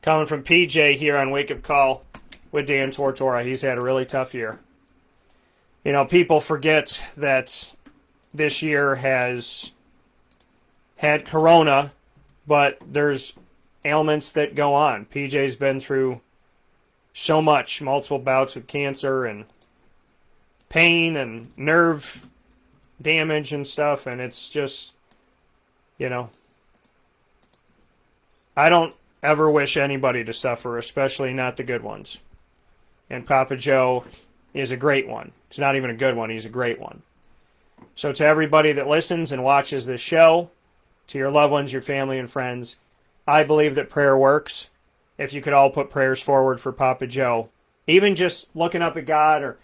Coming from PJ here on Wake Up Call with Dan Tortora. He's had a really tough year. People forget that this year has had Corona, but there's ailments that go on. PJ's been through so much, multiple bouts with cancer and pain and nerve damage and stuff, and it's just, I don't ever wish anybody to suffer, especially not the good ones. And Papa Joe is a great one. He's not even a good one, he's a great one. So to everybody that listens and watches this show, to your loved ones, your family and friends, I believe that prayer works. If you could all put prayers forward for Papa Joe, even just looking up at God, or,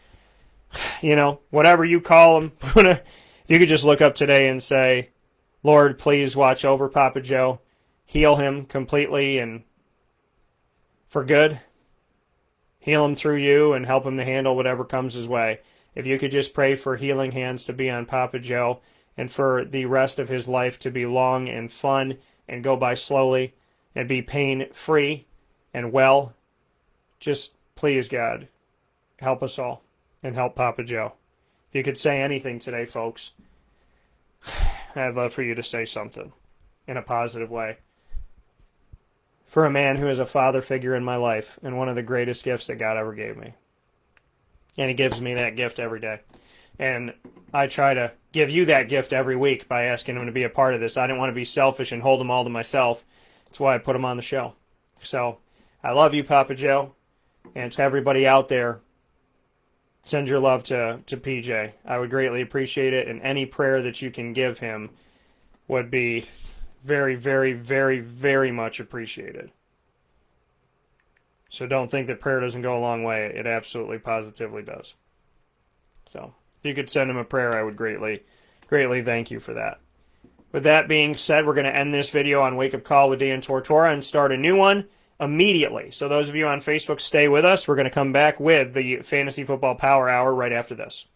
whatever you call him, if you could just look up today and say, Lord, please watch over Papa Joe. Heal him completely and for good. Heal him through you and help him to handle whatever comes his way. If you could just pray for healing hands to be on Papa Joe and for the rest of his life to be long and fun and go by slowly and be pain-free and well, just please, God, help us all and help Papa Joe. If you could say anything today, folks, I'd love for you to say something in a positive way. For a man who is a father figure in my life and one of the greatest gifts that God ever gave me. And he gives me that gift every day. And I try to give you that gift every week by asking him to be a part of this. I didn't want to be selfish and hold them all to myself. That's why I put him on the show. So I love you, Papa Joe. And to everybody out there, send your love to PJ. I would greatly appreciate it. And any prayer that you can give him would be very, very, very, very much appreciated. So don't think that prayer doesn't go a long way. It absolutely, positively does. So if you could send him a prayer, I would greatly, greatly thank you for that. With that being said, we're going to end this video on Wake Up Call with Dan Tortora and start a new one immediately. So those of you on Facebook, stay with us. We're going to come back with the Fantasy Football Power Hour right after this.